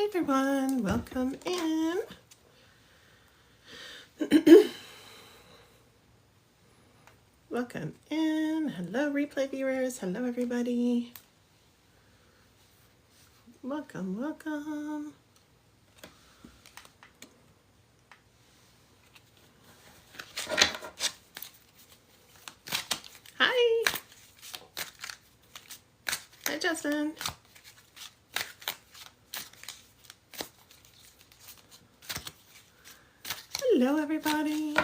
Hi everyone, welcome in. Welcome in. Hello replay viewers. Hello everybody. Welcome, welcome. Hi. Hi Justin. Hello everybody.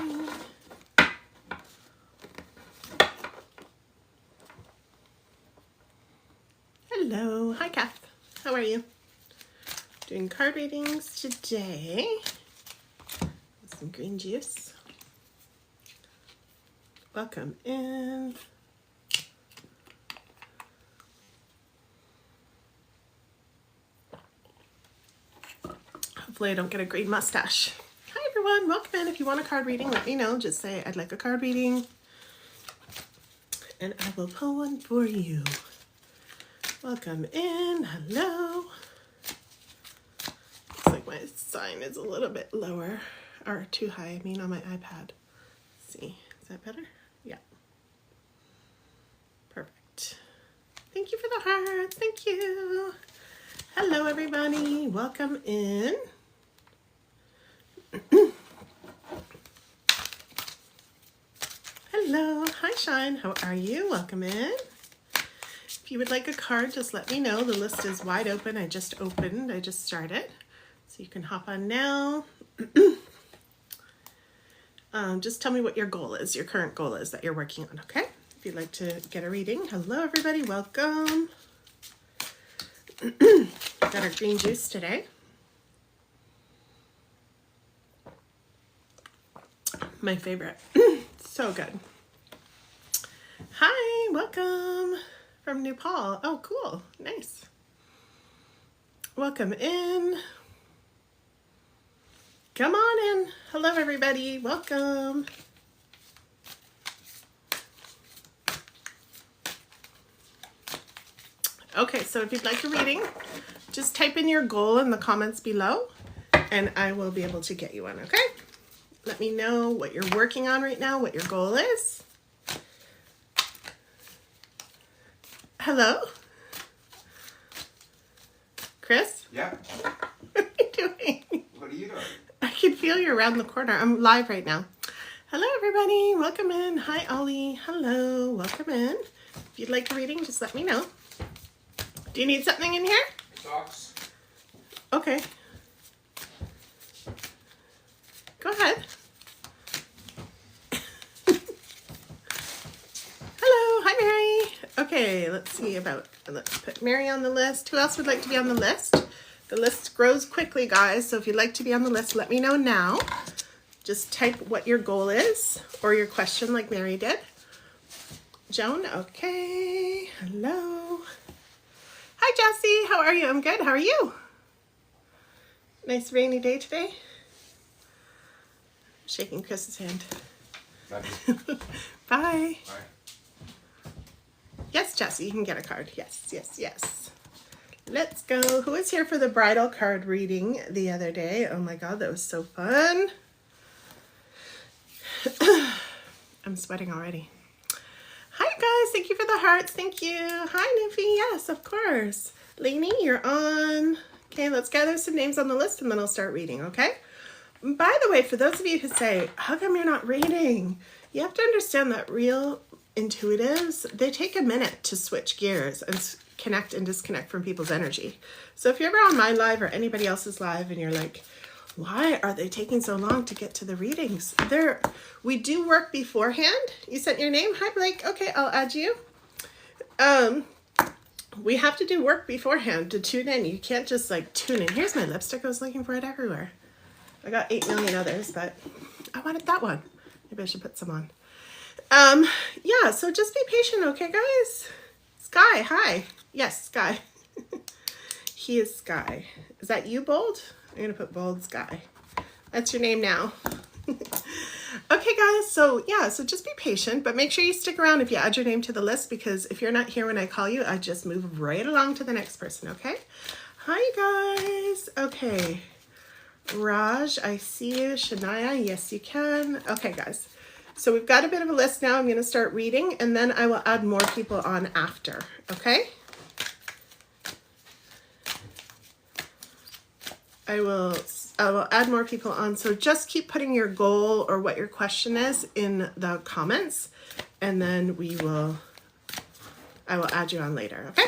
Hello. Hi Kath. How are you? Doing card readings today with some green juice. Welcome in. Hopefully I don't get a green mustache. Hi everyone, welcome in. If you want a card reading, let me know. Just say I'd like a card reading and I will pull one for you. Welcome in. Hello. Looks like my sign is a little bit lower or too high, I mean on my iPad. Let's see, is that better? Yeah. Perfect. Thank you for the hearts. Thank you. Hello everybody. Welcome in. Hello. Hi Shine. How are you? Welcome in. If you would like a card, just let me know. The list is wide open. I just opened. I just started. So you can hop on now. Just tell me what your goal is, your current goal is that you're working on, okay? If you'd like to get a reading. Hello everybody. Welcome. Got our green juice today. My favorite. So good. Hi, welcome from Nepal. Oh, cool. Nice. Welcome in. Come on in. Hello, everybody. Welcome. Okay, so if you'd like a reading, just type in your goal in the comments below and I will be able to get you one, okay? Let me know what you're working on right now, what your goal is. Hello? Chris? Yeah. What are you doing? What are you doing? I can feel you around the corner. I'm live right now. Hello, everybody. Welcome in. Hi, Ollie. Hello. Welcome in. If you'd like a reading, just let me know. Do you need something in here? Socks. Okay. Go ahead. Hello. Hi, Mary. Okay, let's put Mary on the list. Who else would like to be on the list? The list grows quickly, guys, so if you'd like to be on the list, let me know now. Just type what your goal is or your question like Mary did. Joan, okay. Hello. Hi, Jessie. How are you? I'm good. How are you? Nice rainy day today. Shaking Chris's hand. Bye. Bye. Yes, Jessie, you can get a card. Yes, yes, yes. Let's go. Who was here for the bridal card reading the other day? Oh my God, that was so fun. I'm sweating already. Hi, guys. Thank you for the hearts. Thank you. Hi, Nymphie. Yes, of course. Lainey, you're on. Okay, let's gather some names on the list and then I'll start reading, okay? By the way, for those of you who say, how come you're not reading? You have to understand that real intuitives, they take a minute to switch gears and connect and disconnect from people's energy. So if you're ever on my live or anybody else's live and you're like, why are they taking so long to get to the readings? We do work beforehand. You sent your name? Hi, Blake. Okay, I'll add you. We have to do work beforehand to tune in. You can't just like tune in. Here's my lipstick. I was looking for it everywhere. I got 8 million others, but I wanted that one. Maybe I should put some on. Yeah, so just be patient, okay, guys? Sky, hi. Yes, Sky. He is Sky. Is that you, Bold? I'm going to put Bold Sky. That's your name now. Okay, guys, so just be patient, but make sure you stick around if you add your name to the list, because if you're not here when I call you, I just move right along to the next person, okay? Hi guys. Okay. Raj, I see you. Shania, yes you can. Okay guys. So we've got a bit of a list now. I'm going to start reading and then I will add more people on after. Okay? I will add more people on. So just keep putting your goal or what your question is in the comments and then I will add you on later. Okay?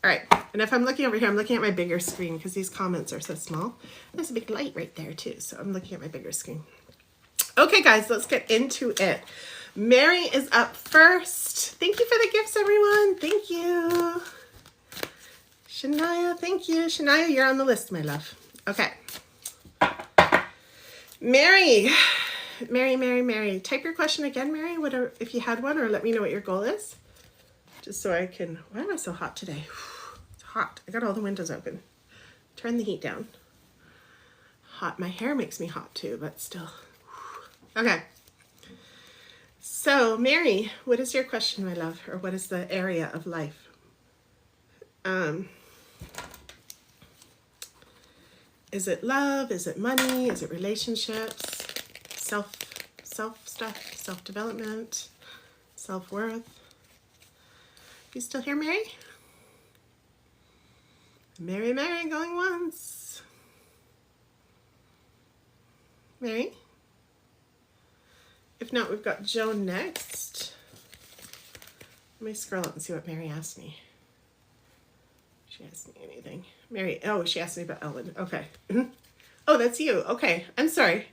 All right. And if I'm looking over here, I'm looking at my bigger screen because these comments are so small. There's a big light right there too. So I'm looking at my bigger screen. Okay, guys, let's get into it. Mary is up first. Thank you for the gifts, everyone. Thank you. Shania, thank you. Shania, you're on the list, my love. Okay. Mary. Mary. Type your question again, Mary, if you had one, or let me know what your goal is. Just so I can, why am I so hot today? It's hot. I got all the windows open. Turn the heat down. Hot. My hair makes me hot too, but still. Okay. So, Mary, what is your question, my love? Or what is the area of life? Is it love? Is it money? Is it relationships? Self stuff? Self-development? Self-worth? You still here, Mary? Mary, going once. Mary? If not, we've got Joan next. Let me scroll up and see what Mary asked me. She asked me anything. Mary, oh, she asked me about Ellen. Okay. Oh, that's you. Okay. I'm sorry.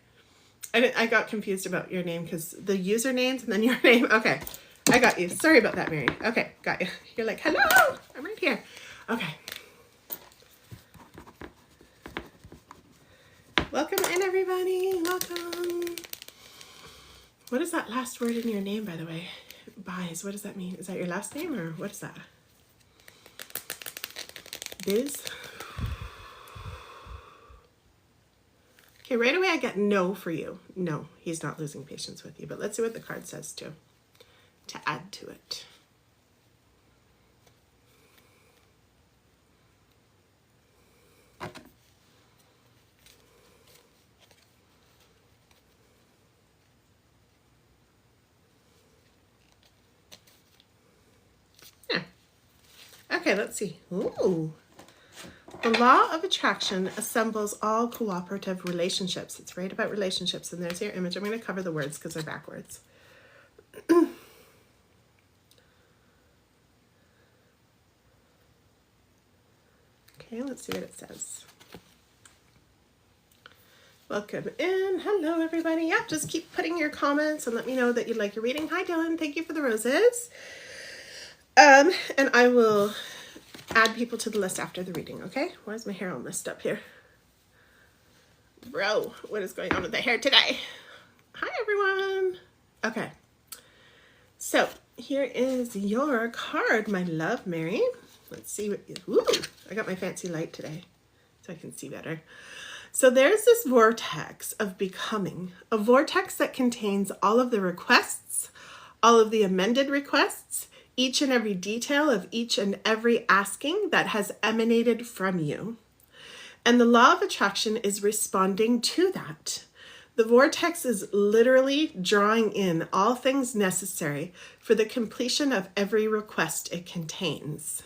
I got confused about your name because the usernames and then your name. Okay. I got you. Sorry about that, Mary. Okay. Got you. You're like, hello. I'm right here. Okay. Welcome in, everybody. Welcome. What is that last word in your name, by the way? Biz. What does that mean? Is that your last name or what is that? Biz? Okay, right away I get no for you. No, he's not losing patience with you. But let's see what the card says too, to add to it. Yeah. Okay, let's see. Ooh. The law of attraction assembles all cooperative relationships. It's right about relationships, and there's your image. I'm going to cover the words because they're backwards. Okay, let's see what it says. Welcome in. Hello, everybody. Yeah, just keep putting your comments and let me know that you like your reading. Hi, Dylan. Thank you for the roses. And I will add people to the list after the reading, okay? Why is my hair all messed up here? Bro, what is going on with the hair today? Hi, everyone. Okay. So, here is your card, my love, Mary. Let's see what, ooh, I got my fancy light today so I can see better. So there's this vortex of becoming, a vortex that contains all of the requests, all of the amended requests, each and every detail of each and every asking that has emanated from you. And the law of attraction is responding to that. The vortex is literally drawing in all things necessary for the completion of every request it contains.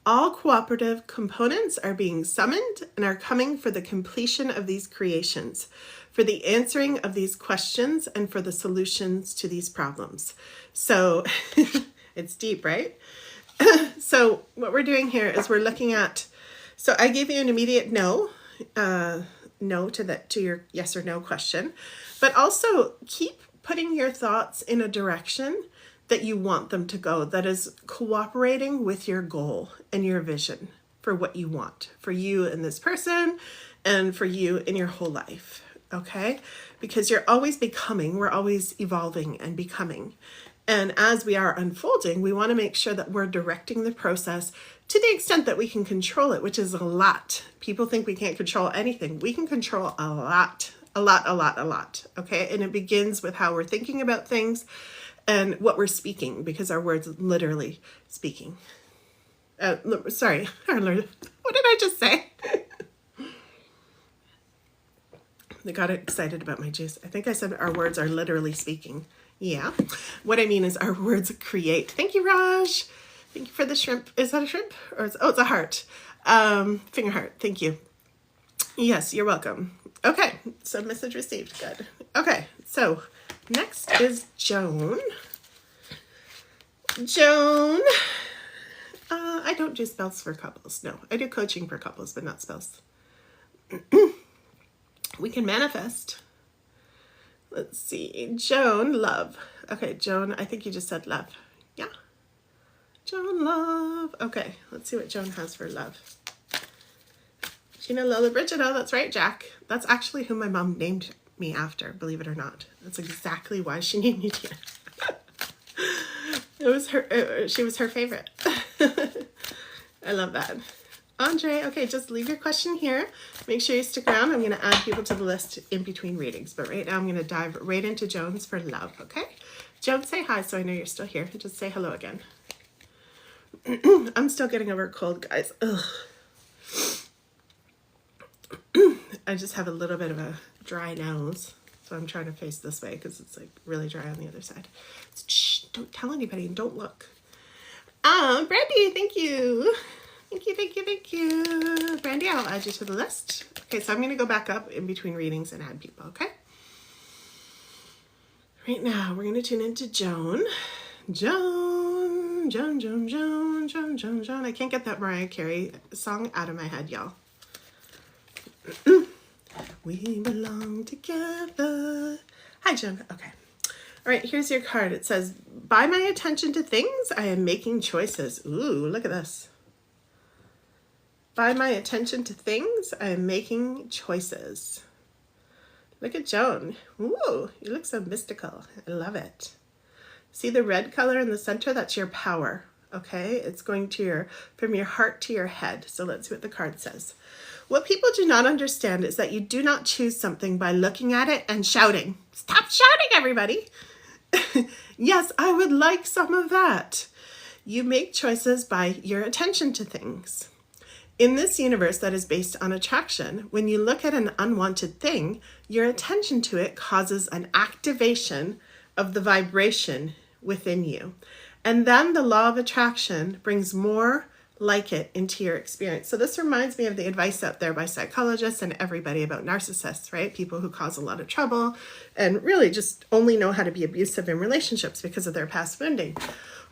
All cooperative components are being summoned and are coming for the completion of these creations, for the answering of these questions, and for the solutions to these problems. So it's deep, right? So what we're doing here is we're looking at, so I gave you an immediate no to your yes or no question, but also keep putting your thoughts in a direction that you want them to go, that is cooperating with your goal and your vision for what you want for you and this person and for you in your whole life, okay? Because you're always becoming, we're always evolving and becoming. And as we are unfolding, we want to make sure that we're directing the process to the extent that we can control it, which is a lot. People think we can't control anything. We can control a lot, okay? And it begins with how we're thinking about things and what we're speaking, because our words literally speaking. Sorry, our Lord. What did I just say? I got excited about my juice. I think I said our words are literally speaking. Yeah. What I mean is our words create. Thank you, Raj. Thank you for the shrimp. Is that a shrimp? Or it's a heart. Finger heart. Thank you. Yes, you're welcome. Okay, so message received. Good. Okay, so next is Joan. Joan. I don't do spells for couples. No, I do coaching for couples, but not spells. We can manifest. Let's see. Joan, love. Okay, Joan, I think you just said love. Yeah. Joan, love. Okay, let's see what Joan has for love. Gina, Lola, Bridget. Oh, that's right, Jack. That's actually who my mom named me after, believe it or not. That's exactly why she named me Gina. It was her, she was her favorite. I love that. Andre, okay, just leave your question here. Make sure you stick around. I'm going to add people to the list in between readings. But right now I'm going to dive right into Joan's for love, okay? Joan, say hi so I know you're still here. Just say hello again. I'm still getting over a cold, guys. Ugh. I just have a little bit of a dry nose. So I'm trying to face this way because it's like really dry on the other side. Shh, don't tell anybody and don't look. Brandy, thank you. Thank you. Brandy, I'll add you to the list. Okay, so I'm going to go back up in between readings and add people, okay? Right now, we're going to tune into Joan. Joan. I can't get that Mariah Carey song out of my head, y'all. We belong together. Hi, Joan. Okay. All right, here's your card. It says, by my attention to things, I am making choices. Ooh, look at this. By my attention to things, I am making choices. Look at Joan. Ooh, you look so mystical. I love it. See the red color in the center? That's your power, okay? It's going to from your heart to your head. So let's see what the card says. What people do not understand is that you do not choose something by looking at it and shouting. Stop shouting, everybody. Yes, I would like some of that. You make choices by your attention to things. In this universe that is based on attraction, when you look at an unwanted thing, your attention to it causes an activation of the vibration within you. And then the law of attraction brings more like it into your experience. So this reminds me of the advice out there by psychologists and everybody about narcissists, right? People who cause a lot of trouble and really just only know how to be abusive in relationships because of their past wounding.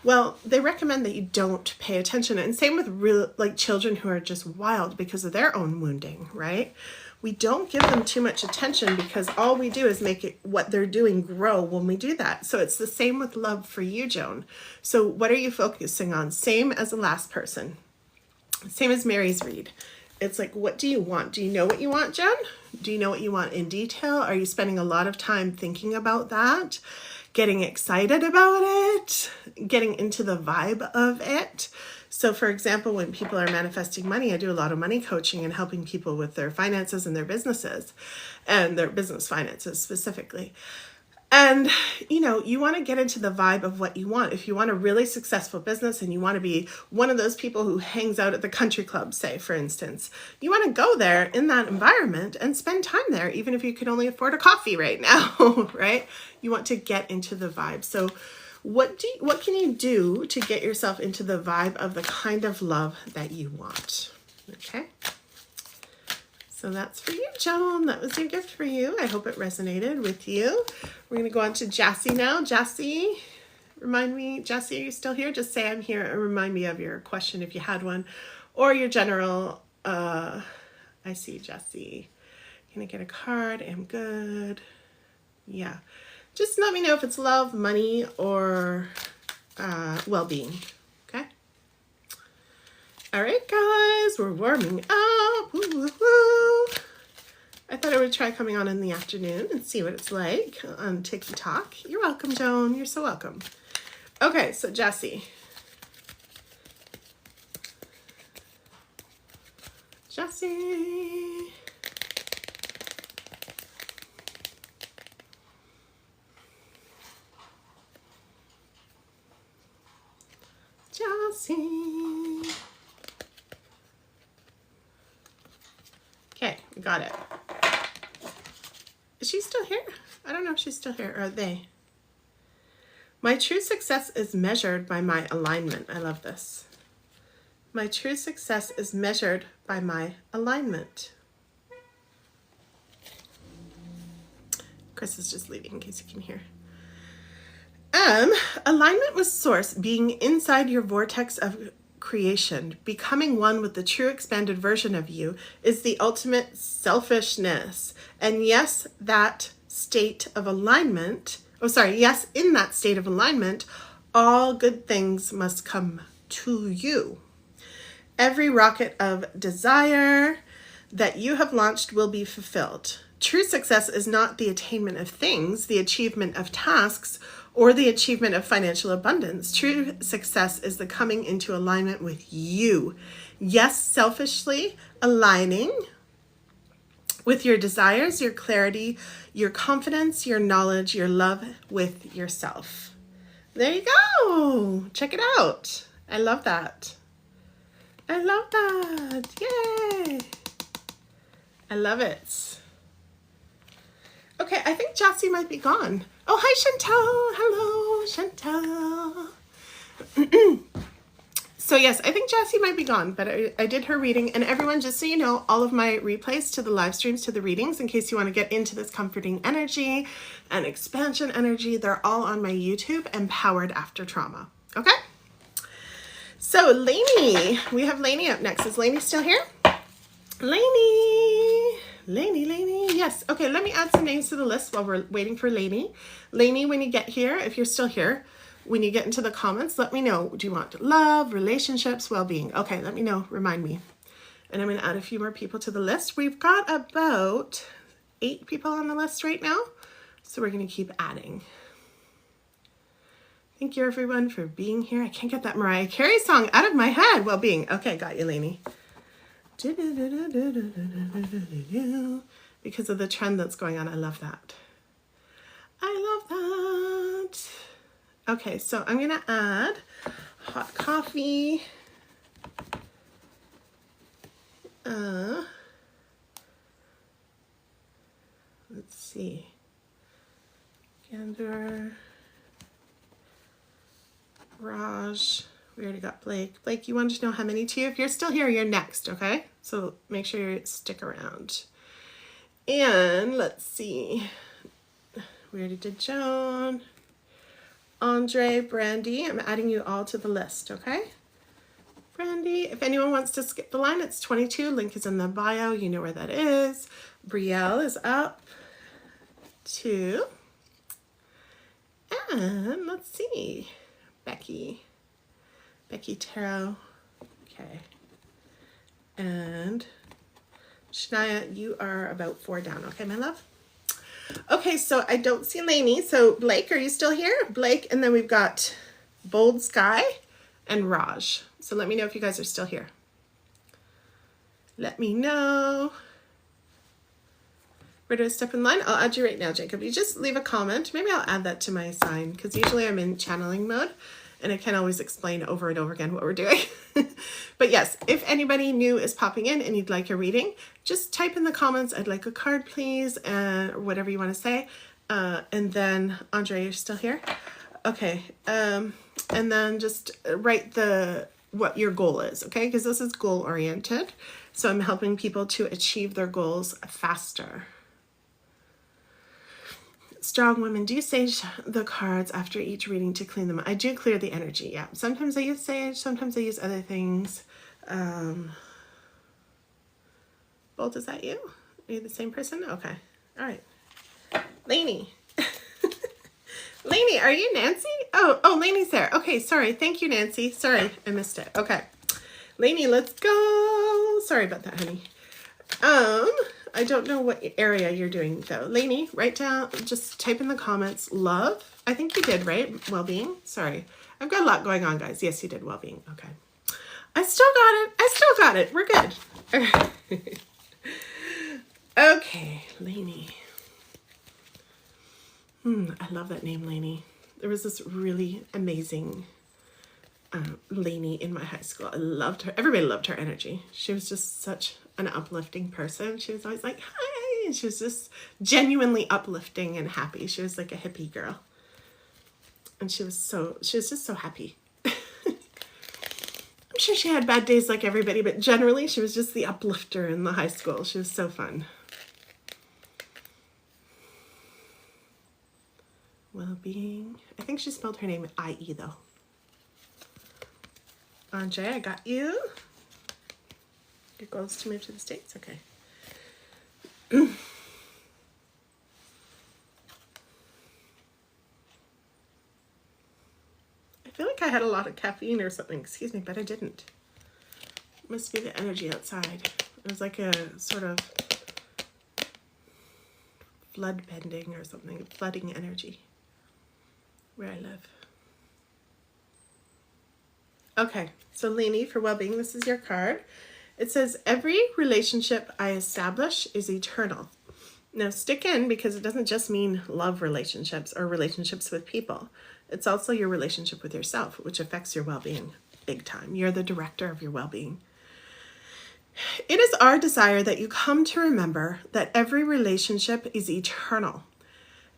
Well, they recommend that you don't pay attention. And same with real, like children who are just wild because of their own wounding, right? We don't give them too much attention because all we do is make it what they're doing grow when we do that. So it's the same with love for you, Joan. So what are you focusing on? Same as the last person. Same as Mary's read. It's like, what do you want? Do you know what you want, Joan? Do you know what you want in detail? Are you spending a lot of time thinking about that? Getting excited about it? Getting into the vibe of it? So for example, when people are manifesting money, I do a lot of money coaching and helping people with their finances and their businesses and their business finances specifically. And, you know, you want to get into the vibe of what you want. If you want a really successful business and you want to be one of those people who hangs out at the country club, say, for instance, you want to go there in that environment and spend time there, even if you can only afford a coffee right now, right? You want to get into the vibe. So what can you do to get yourself into the vibe of the kind of love that you want? Okay. So that's for you, Joan. That was your gift for you. I hope it resonated with you. We're going to go on to Jassy now. Jassy, remind me, Jassy, are you still here? Just say I'm here and remind me of your question if you had one, or your general, I see Jassy. Can I get a card? I'm good. Yeah. Just let me know if it's love, money, or well-being. Okay? All right, guys, we're warming up. Woo, woo, woo. I thought I would try coming on in the afternoon and see what it's like on TikTok. You're welcome, Joan. You're so welcome. Okay, so Jassy. Jassy. Jassy. Got it. Is she still here? I don't know if she's still here. Or are they? My true success is measured by my alignment. I love this. My true success is measured by my alignment. Chris is just leaving in case you can hear. Alignment with source, being inside your vortex of creation, becoming one with the true expanded version of you, is the ultimate selfishness. And yes, that state of alignment, yes, in that state of alignment, all good things must come to you. Every rocket of desire that you have launched will be fulfilled. True success is not the attainment of things, the achievement of tasks, or the achievement of financial abundance. True success is the coming into alignment with you. Yes, selfishly aligning with your desires, your clarity, your confidence, your knowledge, your love with yourself. There you go. Check it out. I love that. I love that. Yay. I love it. Okay, I think Jassy might be gone. Oh, hi, Chantal. Hello, Chantal. So yes, I think Jassy might be gone, but I did her reading. And everyone, just so you know, all of my replays to the live streams, to the readings, in case you want to get into this comforting energy and expansion energy, they're all on my YouTube, Empowered After Trauma. Okay? So Lainey, we have Lainey up next. Is Lainey still here? Lainey, yes. Okay, let me add some names to the list while we're waiting for Lainey. Lainey, when you get here, if you're still here, when you get into the comments, let me know. Do you want love, relationships, well-being? Okay, let me know. Remind me. And I'm going to add a few more people to the list. We've got about 8 people on the list right now, so we're going to keep adding. Thank you, everyone, for being here. I can't get that Mariah Carey song out of my head. Well-being. Okay, got you, Lainey. Because of the trend that's going on. I love that. I love that. Okay, so I'm going to add hot coffee. Let's see. Gander. Raj. We already got Blake. Blake, you wanted to know how many to you? If you're still here, you're next, okay? So make sure you stick around. And let's see. We already did Joan. Andre, Brandy. I'm adding you all to the list, okay? Brandy, if anyone wants to skip the line, it's 22. Link is in the bio. You know where that is. Brielle is up. 2. And let's see. Becky Tarot. Okay. And Shania, you are about 4 down. Okay, my love? Okay, so I don't see Lainey. So Blake, are you still here? Blake, and then we've got Bold Sky and Raj. So let me know if you guys are still here. Let me know. Where do I step in line? I'll add you right now, Jacob. You just leave a comment. Maybe I'll add that to my sign because usually I'm in channeling mode and I can't always explain over and over again what we're doing. But yes, if anybody new is popping in and you'd like a reading, just type in the comments, I'd like a card, please, or whatever you want to say. And then, Andre, you're still here? Okay. And then just write what your goal is, okay? Because this is goal-oriented. So I'm helping people to achieve their goals faster. Strong women, do you sage the cards after each reading to clean them? I do clear the energy, yeah. Sometimes I use sage, sometimes I use other things. Bolt, is that you? Are you the same person? Okay. All right. Lainey. Lainey, are you Nancy? Oh, Lainey's there. Okay, sorry. Thank you, Nancy. Sorry, I missed it. Okay. Lainey, let's go. Sorry about that, honey. I don't know what area you're doing though. Lainey, write down, just type in the comments, love. I think you did, right? Well-being. Sorry. I've got a lot going on, guys. Yes, you did well-being. Okay. I still got it. We're good. Okay, Lainey. I love that name, Lainey. There was this really amazing Lainey in my high school. I loved her. Everybody loved her energy. She was just such an uplifting person. She was always like, hi. And she was just genuinely uplifting and happy. She was like a hippie girl. And she was just so happy. I'm sure she had bad days like everybody, but generally she was just the uplifter in the high school. She was so fun. Well-being. I think she spelled her name I-E though. Andre, I got you. Your goal is to move to the States? Okay. I feel like I had a lot of caffeine or something, excuse me, but I didn't. It must be the energy outside. It was like a sort of flood bending or something, flooding energy where I live. Okay, so Lainey, for well-being, this is your card. It says, every relationship I establish is eternal. Now stick in, because it doesn't just mean love relationships or relationships with people. It's also your relationship with yourself, which affects your well-being big time. You're the director of your well-being. It is our desire that you come to remember that every relationship is eternal,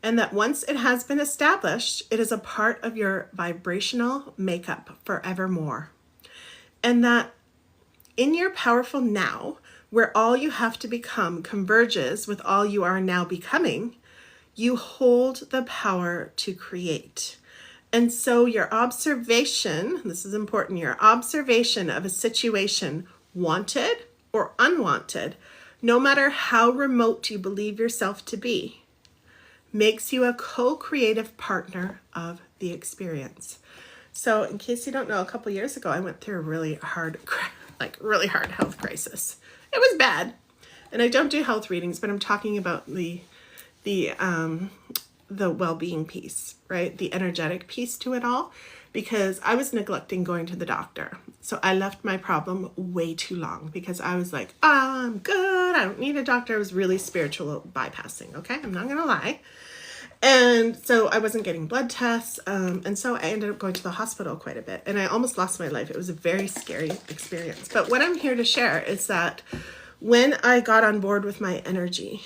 and that once it has been established, it is a part of your vibrational makeup forevermore. And that in your powerful now, where all you have to become converges with all you are now becoming, you hold the power to create. And so your observation, this is important, your observation of a situation, wanted or unwanted, no matter how remote you believe yourself to be, makes you a co-creative partner of the experience. So in case you don't know, a couple years ago, I went through a really hard health crisis. It was bad. And I don't do health readings, but I'm talking about the well-being piece, right? The energetic piece to it all, because I was neglecting going to the doctor. So I left my problem way too long because I was like, I'm good. I don't need a doctor. I was really spiritual bypassing. Okay. I'm not going to lie. And so I wasn't getting blood tests. And so I ended up going to the hospital quite a bit, and I almost lost my life. It was a very scary experience. But what I'm here to share is that when I got on board with my energy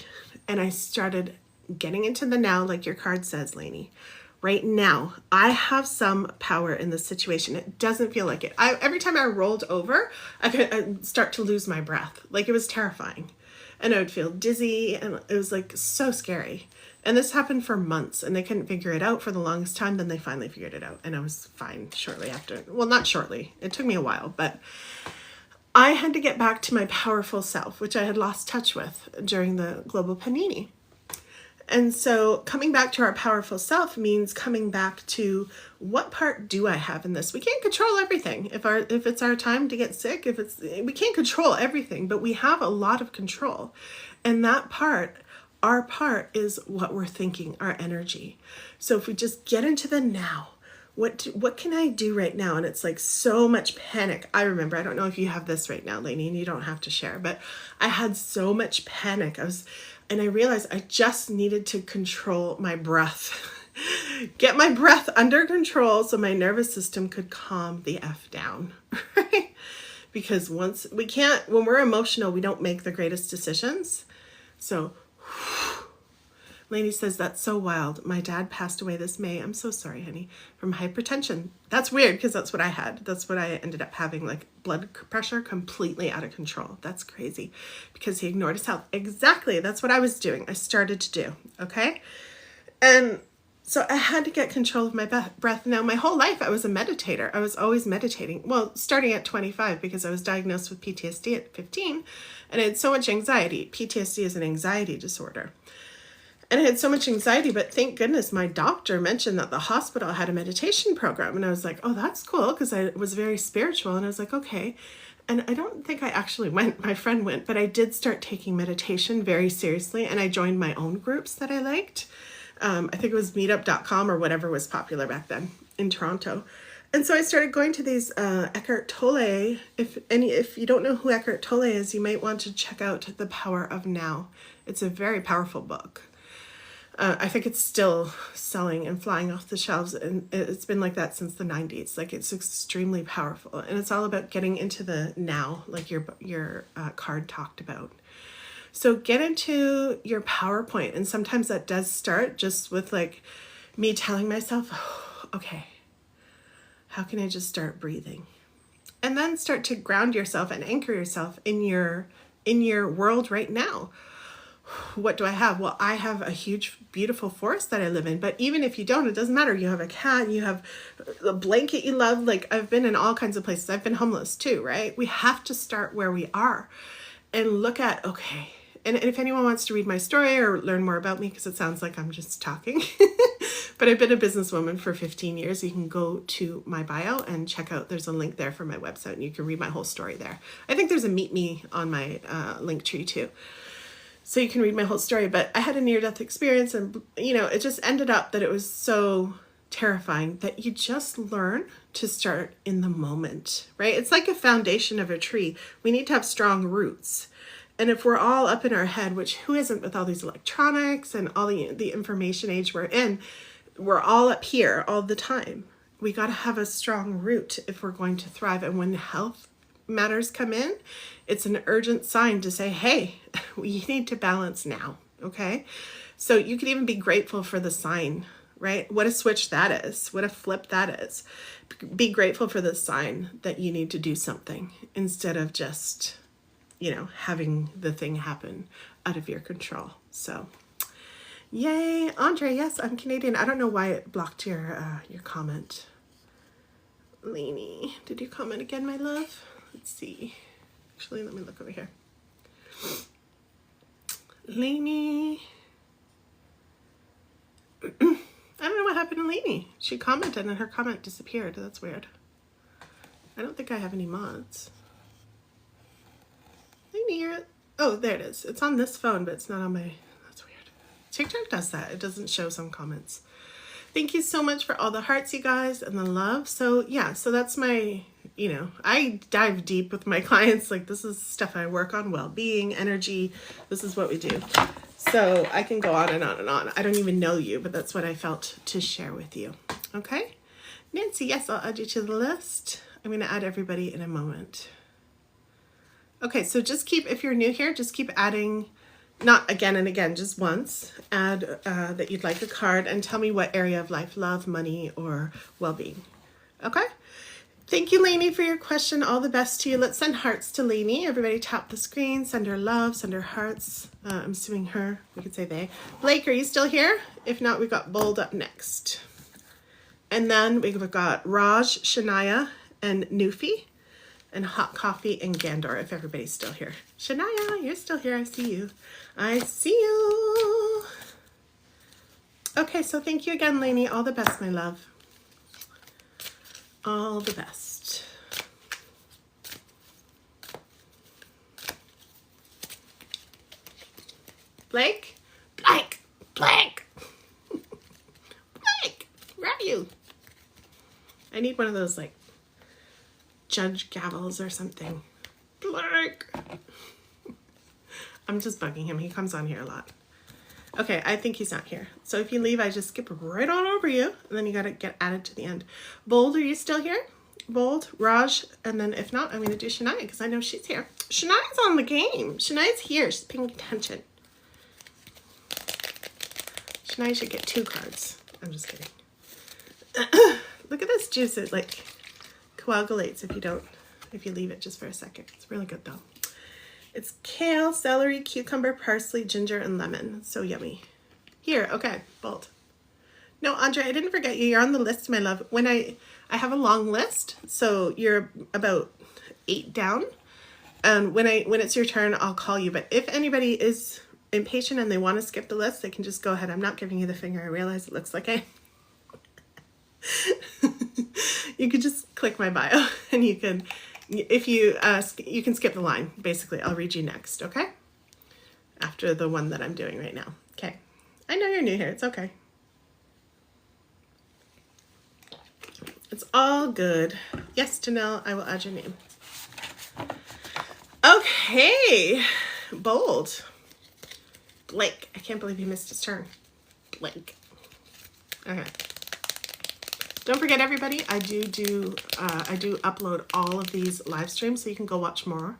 and I started getting into the now, like your card says, Lainey, right now, I have some power in this situation. It doesn't feel like it. Every time I rolled over, I'd start to lose my breath. Like, it was terrifying. And I would feel dizzy, and it was like so scary. And this happened for months, and they couldn't figure it out for the longest time. Then they finally figured it out, and I was fine shortly after. Well, not shortly. It took me a while, but I had to get back to my powerful self, which I had lost touch with during the global panini. And so coming back to our powerful self means coming back to, what part do I have in this? We can't control everything. If it's our time to get sick, we can't control everything, but we have a lot of control. And that part, our part, is what we're thinking, our energy. So if we just get into the now, what can I do right now? And it's like so much panic. I remember, I don't know if you have this right now, Lainey, and you don't have to share, but I had so much panic. And I realized I just needed to control my breath. Get my breath under control so my nervous system could calm the F down. Right? Because when we're emotional, we don't make the greatest decisions. So Lainey says, that's so wild. My dad passed away this May. I'm so sorry, honey. From hypertension. That's weird, because that's what I had. That's what I ended up having, like blood pressure completely out of control. That's crazy, because he ignored his health. Exactly. That's what I was doing. I started to do. Okay. And so I had to get control of my breath. Now, my whole life, I was a meditator. I was always meditating. Well, starting at 25, because I was diagnosed with PTSD at 15, and I had so much anxiety. PTSD is an anxiety disorder. And I had so much anxiety, but thank goodness my doctor mentioned that the hospital had a meditation program. And I was like, oh, that's cool, because I was very spiritual. And I was like, okay. And I don't think I actually went. My friend went, but I did start taking meditation very seriously. And I joined my own groups that I liked. I think it was meetup.com or whatever was popular back then in Toronto. And so I started going to these Eckhart Tolle. If you don't know who Eckhart Tolle is, you might want to check out The Power of Now. It's a very powerful book. I think it's still selling and flying off the shelves, and it's been like that since the 90s. Like, it's extremely powerful, and it's all about getting into the now, like your card talked about. So get into your PowerPoint, and sometimes that does start just with like me telling myself, oh, okay, how can I just start breathing? And then start to ground yourself and anchor yourself in your world right now. What do I have? Well, I have a huge, beautiful forest that I live in. But even if you don't, it doesn't matter. You have a cat, you have a blanket you love. Like, I've been in all kinds of places. I've been homeless too, right? We have to start where we are and look at, okay. And if anyone wants to read my story or learn more about me, because it sounds like I'm just talking, but I've been a businesswoman for 15 years. You can go to my bio and check out, there's a link there for my website, and you can read my whole story there. I think there's a Meet Me on my link tree too. So you can read my whole story, but I had a near-death experience, and it just ended up that it was so terrifying that you just learn to start in the moment, right? It's like a foundation of a tree. We need to have strong roots. And if we're all up in our head, which who isn't with all these electronics and all the information age we're in, we're all up here all the time. We got to have a strong root if we're going to thrive. And when health matters come in, it's an urgent sign to say, hey, we need to balance now, okay? So you could even be grateful for the sign, right? What a switch that is. What a flip that is. Be grateful for the sign that you need to do something instead of just, having the thing happen out of your control. So, yay. Andre, yes, I'm Canadian. I don't know why it blocked your comment. Lainey, did you comment again, my love? Let's see. Actually, let me look over here. Lainey. I don't know what happened to Lainey. She commented and her comment disappeared. That's weird. I don't think I have any mods. Lainey, oh, there it is. It's on this phone, but it's not on my... That's weird. TikTok does that. It doesn't show some comments. Thank you so much for all the hearts, you guys, and the love. So yeah, so that's my, I dive deep with my clients. Like, this is stuff I work on, well-being, energy. This is what we do. So I can go on and on and on. I don't even know you, but that's what I felt to share with you. Okay? Nancy, yes, I'll add you to the list. I'm going to add everybody in a moment. Okay, so just keep, if you're new here, just keep adding, not again and again, just once. Add that you'd like a card and tell me what area of life, love, money, or well-being. Okay? Thank you, Lainey, for your question. All the best to you. Let's send hearts to Lainey. Everybody tap the screen, send her love, send her hearts. I'm assuming her, we could say they. Blake, are you still here? If not, we got Bold up next. And then we've got Raj, Shania, and Nufi. And Hot Coffee and Gandor, if everybody's still here. Shania, you're still here. I see you. I see you. Okay, so thank you again, Lainey. All the best, my love. All the best. Blake? Blake! Blake! Blake! Where are you? I need one of those, like, judge gavels or something. Blake! I'm just bugging him. He comes on here a lot. Okay, I think he's not here. So if you leave, I just skip right on over you. And then you got to get added to the end. Bold, are you still here? Bold, Raj, and then if not, I'm going to do Shania because I know she's here. Shania's on the game. Shania's here. She's paying attention. Shania should get 2 cards. I'm just kidding. Look at this juice. It like coagulates if you leave it just for a second. It's really good though. It's kale, celery, cucumber, parsley, ginger, and lemon. It's so yummy. Here, okay, Bold. No, Andre, I didn't forget you. You're on the list, my love. When I have a long list, so you're about 8 down. And when it's your turn, I'll call you. But if anybody is impatient and they want to skip the list, they can just go ahead. I'm not giving you the finger. I realize it looks like I... You could just click my bio and you can, if you you can skip the line. Basically, I'll read you next, okay? After the one that I'm doing right now. Okay. I know you're new here. It's okay. It's all good. Yes, Janelle, I will add your name. Okay. Bold. Blake. I can't believe he missed his turn. link. Okay. Don't forget, everybody, I do upload all of these live streams, so you can go watch more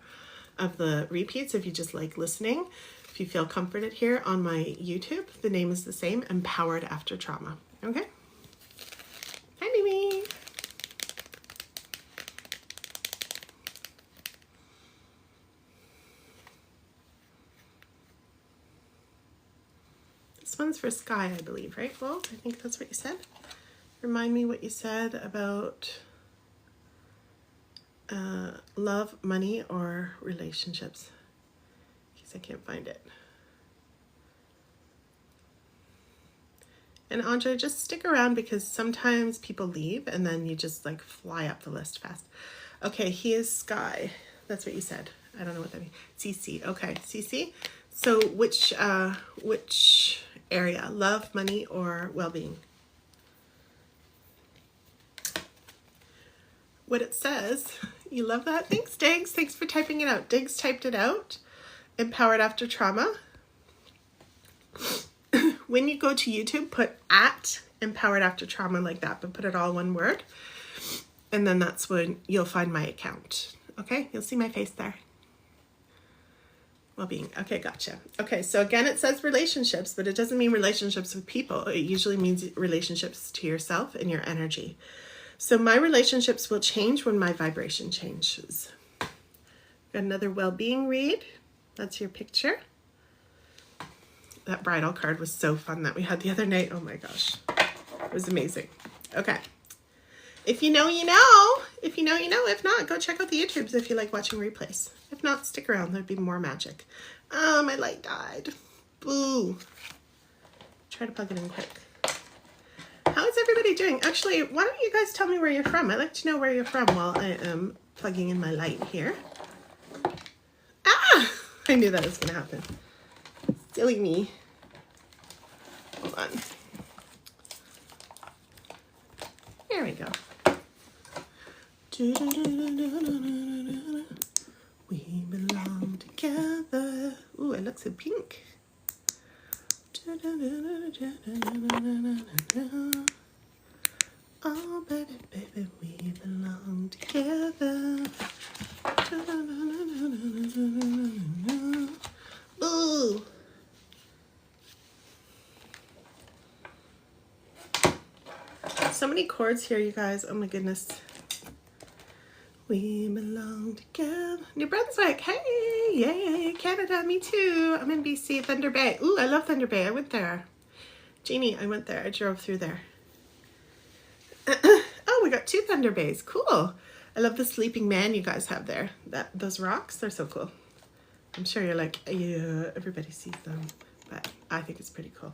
of the repeats if you just like listening. If you feel comforted here on my YouTube, the name is the same, Empowered After Trauma. Okay? Hi, Mimi. This one's for Sky, I believe, right? Well, I think that's what you said. Remind me what you said about love, money, or relationships. In case I can't find it. And Andre, just stick around because sometimes people leave and then you just like fly up the list fast. Okay, he is Sky. That's what you said. I don't know what that means. CC. Okay, CC. So which area? Love, money, or well-being? What it says. You love that? Thanks, Diggs. Thanks for typing it out. Diggs typed it out. Empowered After Trauma. When you go to YouTube, put at Empowered After Trauma like that, but put it all one word. And then that's when you'll find my account. Okay? You'll see my face there. Well-being. Okay, gotcha. Okay, so again, it says relationships, but it doesn't mean relationships with people. It usually means relationships to yourself and your energy. So my relationships will change when my vibration changes. Got another well-being read. That's your picture. That bridal card was so fun that we had the other night. Oh my gosh. It was amazing. Okay. If you know, you know. If you know, you know. If not, go check out the YouTubes if you like watching replays. If not, stick around. There'd be more magic. My light died. Boo. Try to plug it in quick. How is everybody doing? Actually, why don't you guys tell me where you're from? I'd like to know where you're from while I am plugging in my light here. Ah! I knew that was going to happen. Silly me. Hold on. There we go. We belong together. Ooh, I look so pink. Oh, baby, baby, we belong together. Ooh. So many chords here, you guys. Oh my goodness. We belong together. New Brunswick. Hey, yay. Canada, me too. I'm in BC, Thunder Bay. Ooh, I love Thunder Bay. I went there. Jeannie, I went there. I drove through there. Oh, we got 2 Thunder Bays. Cool. I love the sleeping man you guys have there. Those rocks, they're so cool. I'm sure you're like, yeah, everybody sees them. But I think it's pretty cool.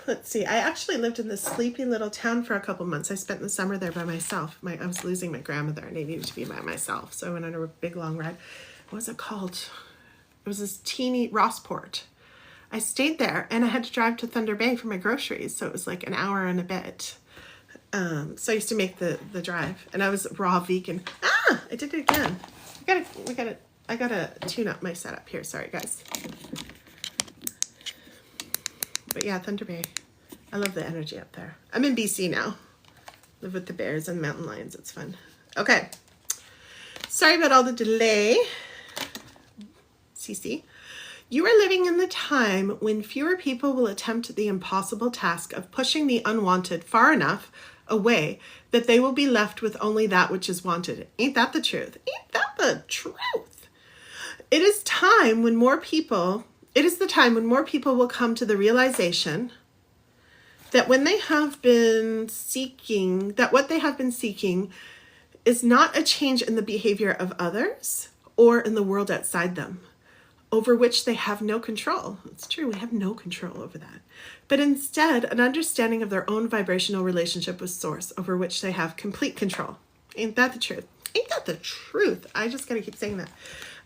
Let's see. I actually lived in this sleepy little town for a couple months. I spent the summer there by myself. I was losing my grandmother and I needed to be by myself. So I went on a big long ride. What was it called? It was this teeny Rossport. I stayed there and I had to drive to Thunder Bay for my groceries. So it was like an hour and a bit. So I used to make the drive and I was raw vegan. Ah, I did it again. I gotta tune up my setup here. Sorry, guys. But yeah, Thunder Bay. I love the energy up there. I'm in BC now. Live with the bears and mountain lions. It's fun. Okay. Sorry about all the delay. Cece. You are living in the time when fewer people will attempt the impossible task of pushing the unwanted far enough away that they will be left with only that which is wanted. Ain't that the truth? Ain't that the truth? It is the time when more people will come to the realization that what they have been seeking is not a change in the behavior of others or in the world outside them, over which they have no control. It's true, we have no control over that. But instead, an understanding of their own vibrational relationship with Source, over which they have complete control. Ain't that the truth? Ain't that the truth? I just gotta keep saying that.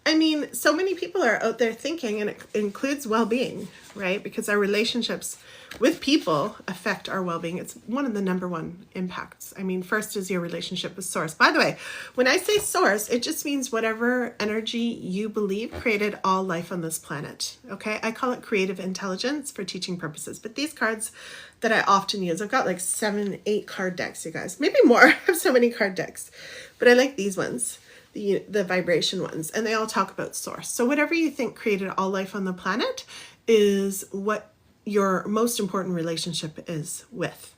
I mean, so many people are out there thinking, and it includes well-being, right? Because our relationships with people affect our well-being. It's one of the number one impacts. I mean, first is your relationship with source. By the way, when I say source, it just means whatever energy you believe created all life on this planet. Okay, I call it creative intelligence for teaching purposes. But these cards that I often use, I've got like 7, 8 card decks, you guys, maybe more. I have so many card decks, but I like these ones, the vibration ones, and they all talk about source. So whatever you think created all life on the planet is what your most important relationship is with.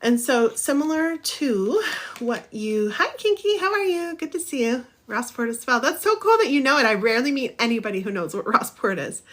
And so similar to what you, hi Kinky, how are you? Good to see you. Rossport as well. That's so cool that you know it. I rarely meet anybody who knows what Rossport is.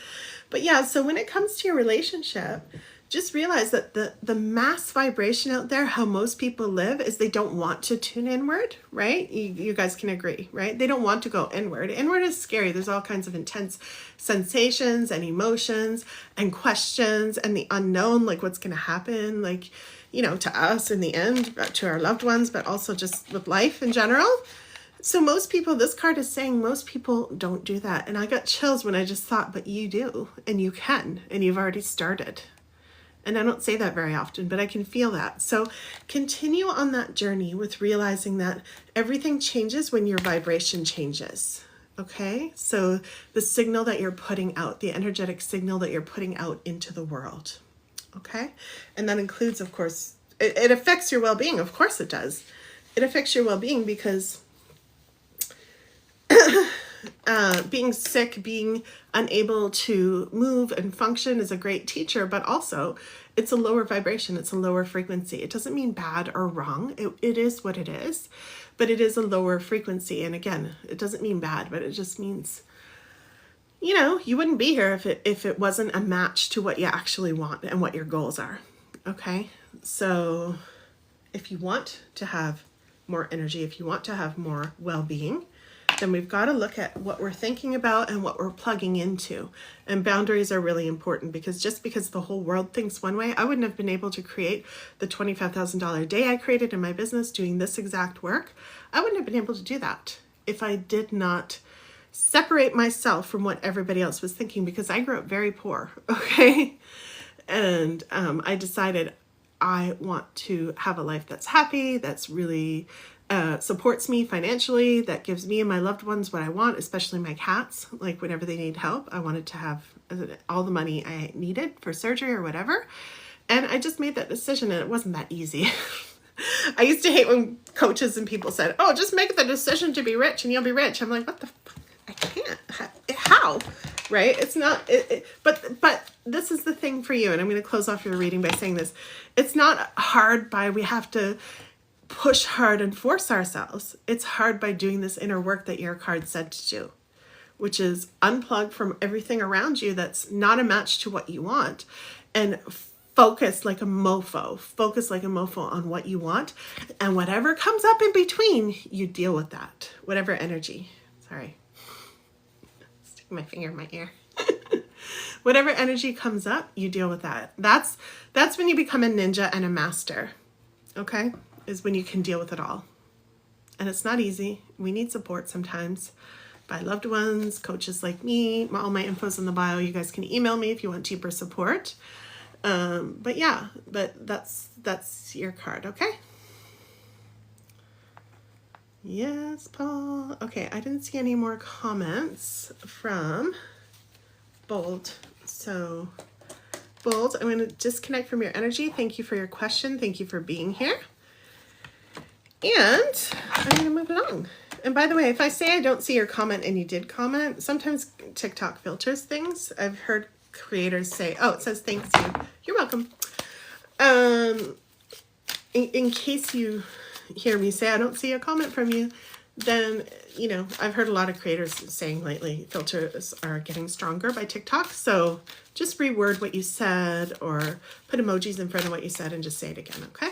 But yeah, so when it comes to your relationship, just realize that the mass vibration out there, how most people live, is they don't want to tune inward, right? You guys can agree, right? They don't want to go inward. Inward is scary. There's all kinds of intense sensations and emotions and questions and the unknown, like what's going to happen, like, you know, to us in the end, to our loved ones, but also just with life in general. So most people, this card is saying most people don't do that. And I got chills when I just thought, but you do, and you can, and you've already started. And I don't say that very often, but I can feel that. So continue on that journey with realizing that everything changes when your vibration changes. Okay? So the signal that you're putting out, the energetic signal that you're putting out into the world. Okay? And that includes, of course, it affects your well-being. Of course it does. It affects your well-being because being sick, being unable to move and function is a great teacher, but also it's a lower vibration. It's a lower frequency. It doesn't mean bad or wrong. It is what it is, but it is a lower frequency. And again, it doesn't mean bad, but it just means, you know, you wouldn't be here if it wasn't a match to what you actually want and what your goals are. Okay. So if you want to have more energy, if you want to have more well-being, then we've got to look at what we're thinking about and what we're plugging into. And boundaries are really important, because just because the whole world thinks one way, I wouldn't have been able to create the $25,000 a day I created in my business doing this exact work. I wouldn't have been able to do that if I did not separate myself from what everybody else was thinking, because I grew up very poor, okay? And I decided I want to have a life that's happy, that's really supports me financially, that gives me and my loved ones what I want, especially my cats. Like whenever they need help, I wanted to have all the money I needed for surgery or whatever. And I just made that decision, and it wasn't that easy. I used to hate when coaches and people said, oh, just make the decision to be rich and you'll be rich. I'm like, what the fuck? I can't. How? Right? It's not, but this is the thing for you. And I'm going to close off your reading by saying this. It's not hard by we have to push hard and force ourselves. It's hard by doing this inner work that your card said to do, which is unplug from everything around you that's not a match to what you want, and focus like a mofo on what you want, and whatever comes up in between, you deal with that. Whatever energy, sorry, sticking my finger in my ear. Whatever energy comes up, you deal with that. That's when you become a ninja and a master. Okay? Is when you can deal with it all. And it's not easy. We need support sometimes by loved ones, coaches like me. All my info's in the bio. You guys can email me if you want deeper support. But yeah, but that's your card, okay? Yes, Paul. Okay, I didn't see any more comments from Bold. So Bold, I'm going to disconnect from your energy. Thank you for your question. Thank you for being here. And I'm going to move along. And by the way, if I say I don't see your comment and you did comment, sometimes TikTok filters things. I've heard creators say, oh, it says thanks you. You're welcome. In case you hear me say I don't see a comment from you, then, you know, I've heard a lot of creators saying lately filters are getting stronger by TikTok. So just reword what you said or put emojis in front of what you said and just say it again, okay?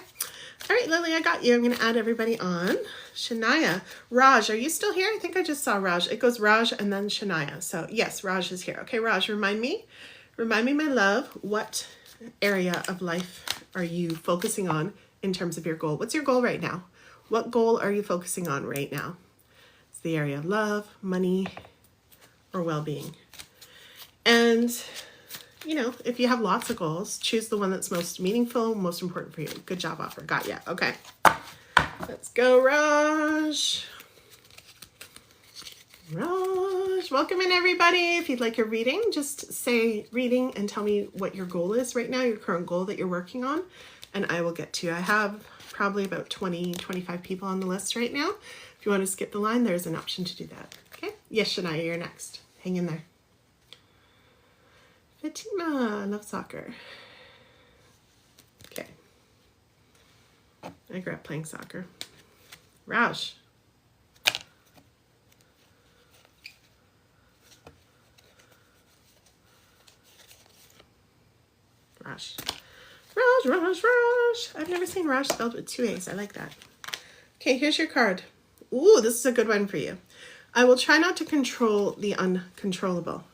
All right, Lily, I got you. I'm going to add everybody on. Shania. Raj, are you still here? I think I just saw Raj. It goes Raj and then Shania. So yes, Raj is here. Okay, Raj, remind me, my love, what area of life are you focusing on in terms of your goal? What's your goal right now? What goal are you focusing on right now? It's the area of love, money, or well-being. And, you know, if you have lots of goals, choose the one that's most meaningful, most important for you. Good job, offer. Got ya. Okay. Let's go, Raj. Raj, welcome in, everybody. If you'd like a reading, just say reading and tell me what your goal is right now, your current goal that you're working on, and I will get to you. I have probably about 20, 25 people on the list right now. If you want to skip the line, there's an option to do that. Okay? Yes, Shania, you're next. Hang in there. Fatima, I love soccer. Okay. I grew up playing soccer. Raj. Raj. Raj. I've never seen Raj spelled with 2 A's. I like that. Okay, here's your card. Ooh, this is a good one for you. I will try not to control the uncontrollable.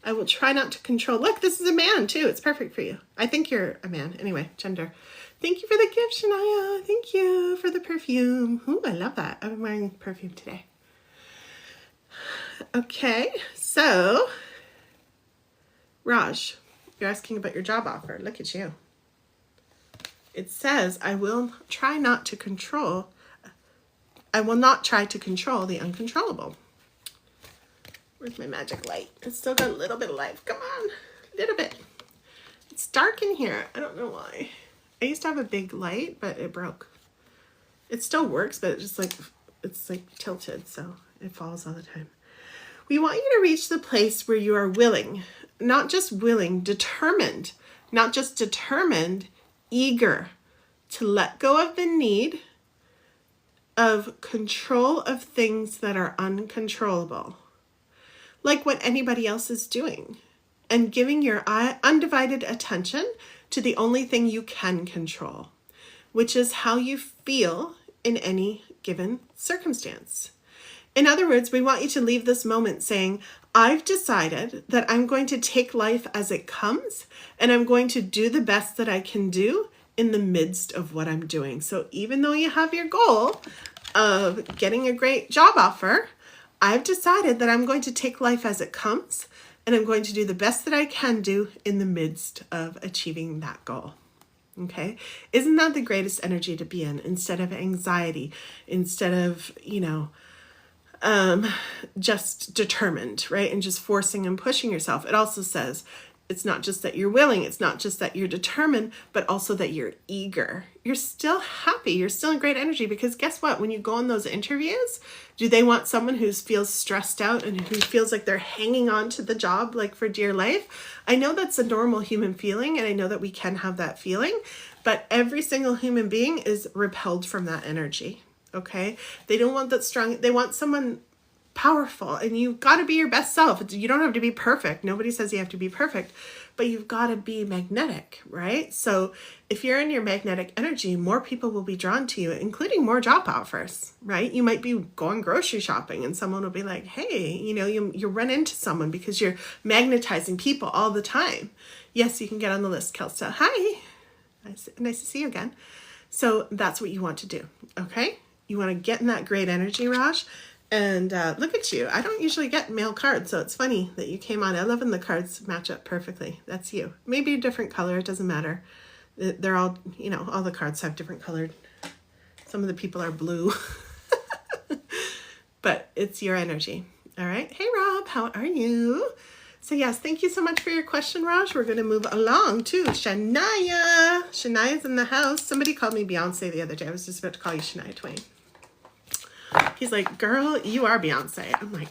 I will try not to control. Look, this is a man too. It's perfect for you. I think you're a man. Anyway, gender. Thank you for the gift, Shania. Thank you for the perfume. Ooh, I love that. I'm wearing perfume today. Okay, so Raj, you're asking about your job offer. Look at you. It says, I will not try to control the uncontrollable. Where's my magic light? It's still got a little bit of life. Come on, a little bit. It's dark in here. I don't know why. I used to have a big light, but it broke. It still works, but it's like tilted, so it falls all the time. We want you to reach the place where you are willing, not just willing, determined, not just determined, eager to let go of the need of control of things that are uncontrollable, like what anybody else is doing, and giving your undivided attention to the only thing you can control, which is how you feel in any given circumstance. In other words, we want you to leave this moment saying, I've decided that I'm going to take life as it comes, and I'm going to do the best that I can do in the midst of what I'm doing. So even though you have your goal of getting a great job offer, I've decided that I'm going to take life as it comes, and I'm going to do the best that I can do in the midst of achieving that goal. Okay? Isn't that the greatest energy to be in, instead of anxiety, instead of, just determined, right? And just forcing and pushing yourself. It also says it's not just that you're willing, it's not just that you're determined, but also that you're eager. You're still happy. You're still in great energy, because guess what? When you go on those interviews, do they want someone who feels stressed out and who feels like they're hanging on to the job like for dear life? I know that's a normal human feeling, and I know that we can have that feeling, but every single human being is repelled from that energy. Okay? They don't want that strong. They want someone powerful, and you've got to be your best self. You don't have to be perfect. Nobody says you have to be perfect, but you've got to be magnetic, right? So if you're in your magnetic energy, more people will be drawn to you, including more job offers, right? You might be going grocery shopping and someone will be like, hey, you run into someone because you're magnetizing people all the time. Yes, you can get on the list, Kelsa. Hi. Nice to see you again. So that's what you want to do, okay? You want to get in that great energy, Raj. And look at you. I don't usually get male cards, so it's funny that you came on. I love when the cards match up perfectly. That's you. Maybe a different color. It doesn't matter. They're all, all the cards have different colored. Some of the people are blue. But it's your energy. All right. Hey, Rob. How are you? So, yes, thank you so much for your question, Raj. We're going to move along to Shania. Shania's in the house. Somebody called me Beyonce the other day. I was just about to call you Shania Twain. He's like, girl, you are Beyonce. I'm like,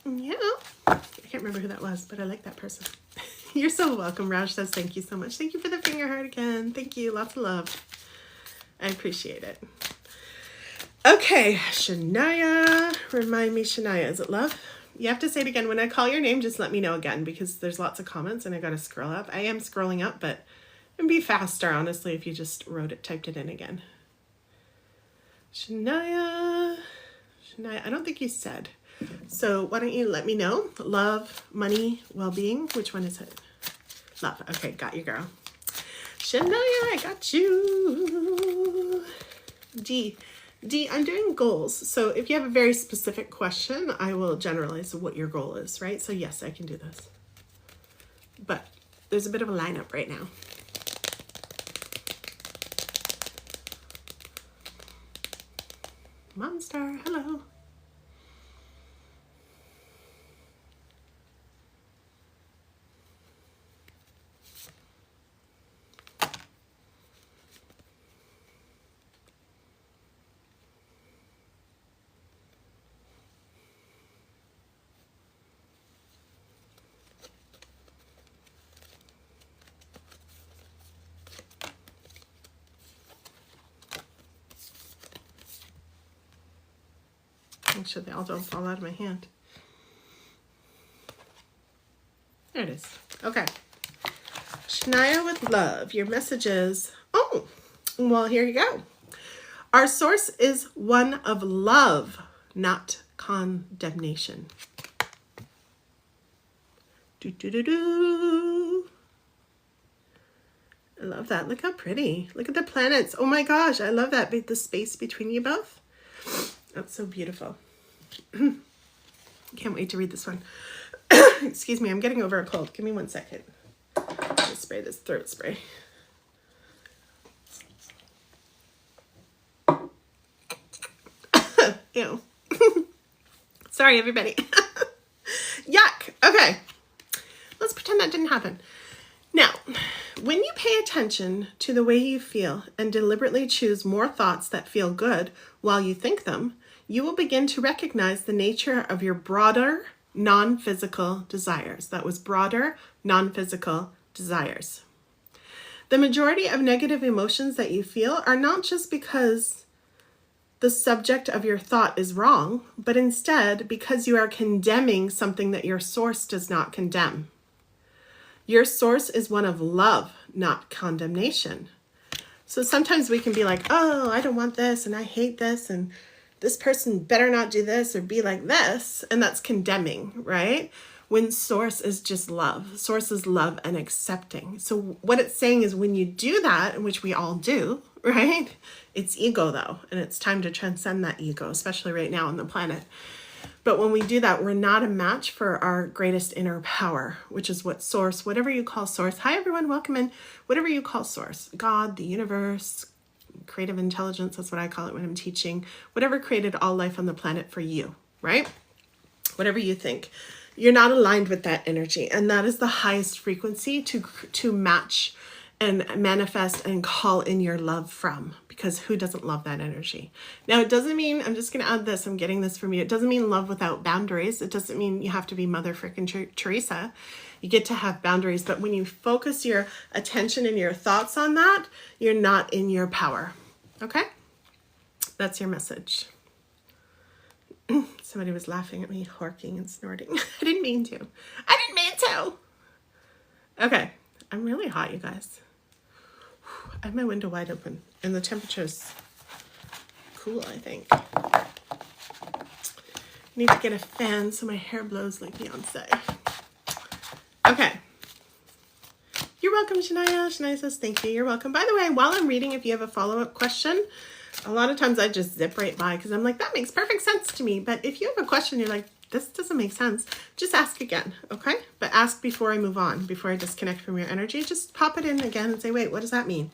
yeah. I can't remember who that was, but I like that person. You're so welcome. Raj says, thank you so much. Thank you for the finger heart again. Thank you. Lots of love. I appreciate it. Okay, Shania. Remind me, Shania. Is it love? You have to say it again. When I call your name, just let me know again, because there's lots of comments and I got to scroll up. I am scrolling up, but it'd be faster, honestly, if you just typed it in again. Shania, I don't think you said. So why don't you let me know? Love, money, well-being. Which one is it? Love. Okay, got you, girl. Shania, I got you. D. D, I'm doing goals. So if you have a very specific question, I will generalize what your goal is, right? So yes, I can do this. But there's a bit of a lineup right now. Monster, hello. Make sure they all don't fall out of my hand. There it is. Okay. Shania with love. Your message is, oh, well, here you go. Our source is one of love, not condemnation. Do. I love that. Look how pretty. Look at the planets. Oh my gosh, I love that. The space between you both. That's so beautiful. Can't wait to read this one. Excuse me, I'm getting over a cold. Give me 1 second. Just spray this throat spray. Ew. Sorry, everybody. Yuck. Okay. Let's pretend that didn't happen. Now, when you pay attention to the way you feel and deliberately choose more thoughts that feel good while you think them, you will begin to recognize the nature of your broader, non-physical desires. That was broader, non-physical desires. The majority of negative emotions that you feel are not just because the subject of your thought is wrong, but instead because you are condemning something that your source does not condemn. Your source is one of love, not condemnation. So sometimes we can be like, oh, I don't want this, and I hate this, and this person better not do this or be like this. And that's condemning, right? When source is just love. Source is love and accepting. So what it's saying is when you do that, which we all do, right? It's ego though. And it's time to transcend that ego, especially right now on the planet. But when we do that, we're not a match for our greatest inner power, which is what source, whatever you call source. Hi, everyone. Welcome in. Whatever you call source, God, the universe, creative intelligence, that's what I call it when I'm teaching. Whatever created all life on the planet for you, right? Whatever you think. You're not aligned with that energy. And that is the highest frequency to match and manifest and call in your love from, because who doesn't love that energy? Now, it doesn't mean, I'm just going to add this, I'm getting this from you. It doesn't mean love without boundaries. It doesn't mean you have to be Mother frickin' Teresa. You get to have boundaries, but when you focus your attention and your thoughts on that, you're not in your power. Okay? That's your message. Somebody was laughing at me, horking and snorting. I didn't mean to. Okay. I'm really hot, you guys. I have my window wide open and the temperature's cool, I think. I need to get a fan so my hair blows like Beyonce. Okay. You're welcome, Shania. Shania says thank you. You're welcome. By the way, while I'm reading, if you have a follow-up question, a lot of times I just zip right by because I'm like, that makes perfect sense to me. But if you have a question, you're like, this doesn't make sense, just ask again, okay? But ask before I move on, before I disconnect from your energy. Just pop it in again and say, wait, what does that mean?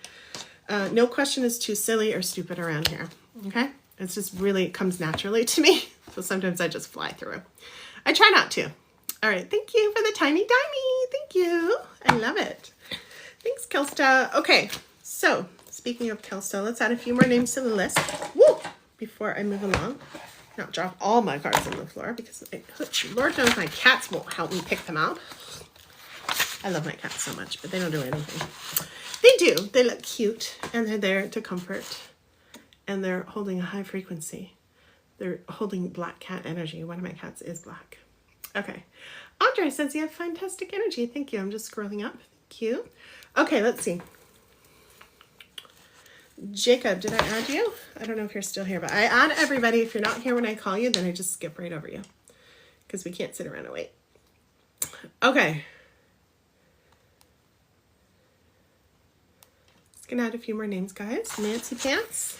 No question is too silly or stupid around here, okay? It's just really, it comes naturally to me. So sometimes I just fly through. I try not to. All right, thank you for the tiny dimey. Thank you. I love it. Thanks, Kelsta. Okay, so speaking of Kelsta, let's add a few more names to the list. Woo! Before I move along. Not drop all my cards on the floor because Lord knows my cats won't help me pick them up. I love my cats so much, but they don't do anything. They do. They look cute and they're there to comfort and they're holding a high frequency. They're holding black cat energy. One of my cats is black. Okay. Andre says you have fantastic energy. Thank you. I'm just scrolling up. Thank you. Okay, let's see. Jacob, did I add you? I don't know if you're still here, but I add everybody. If you're not here when I call you, then I just skip right over you because we can't sit around and wait. Okay. Just gonna add a few more names, guys. Nancy Pants.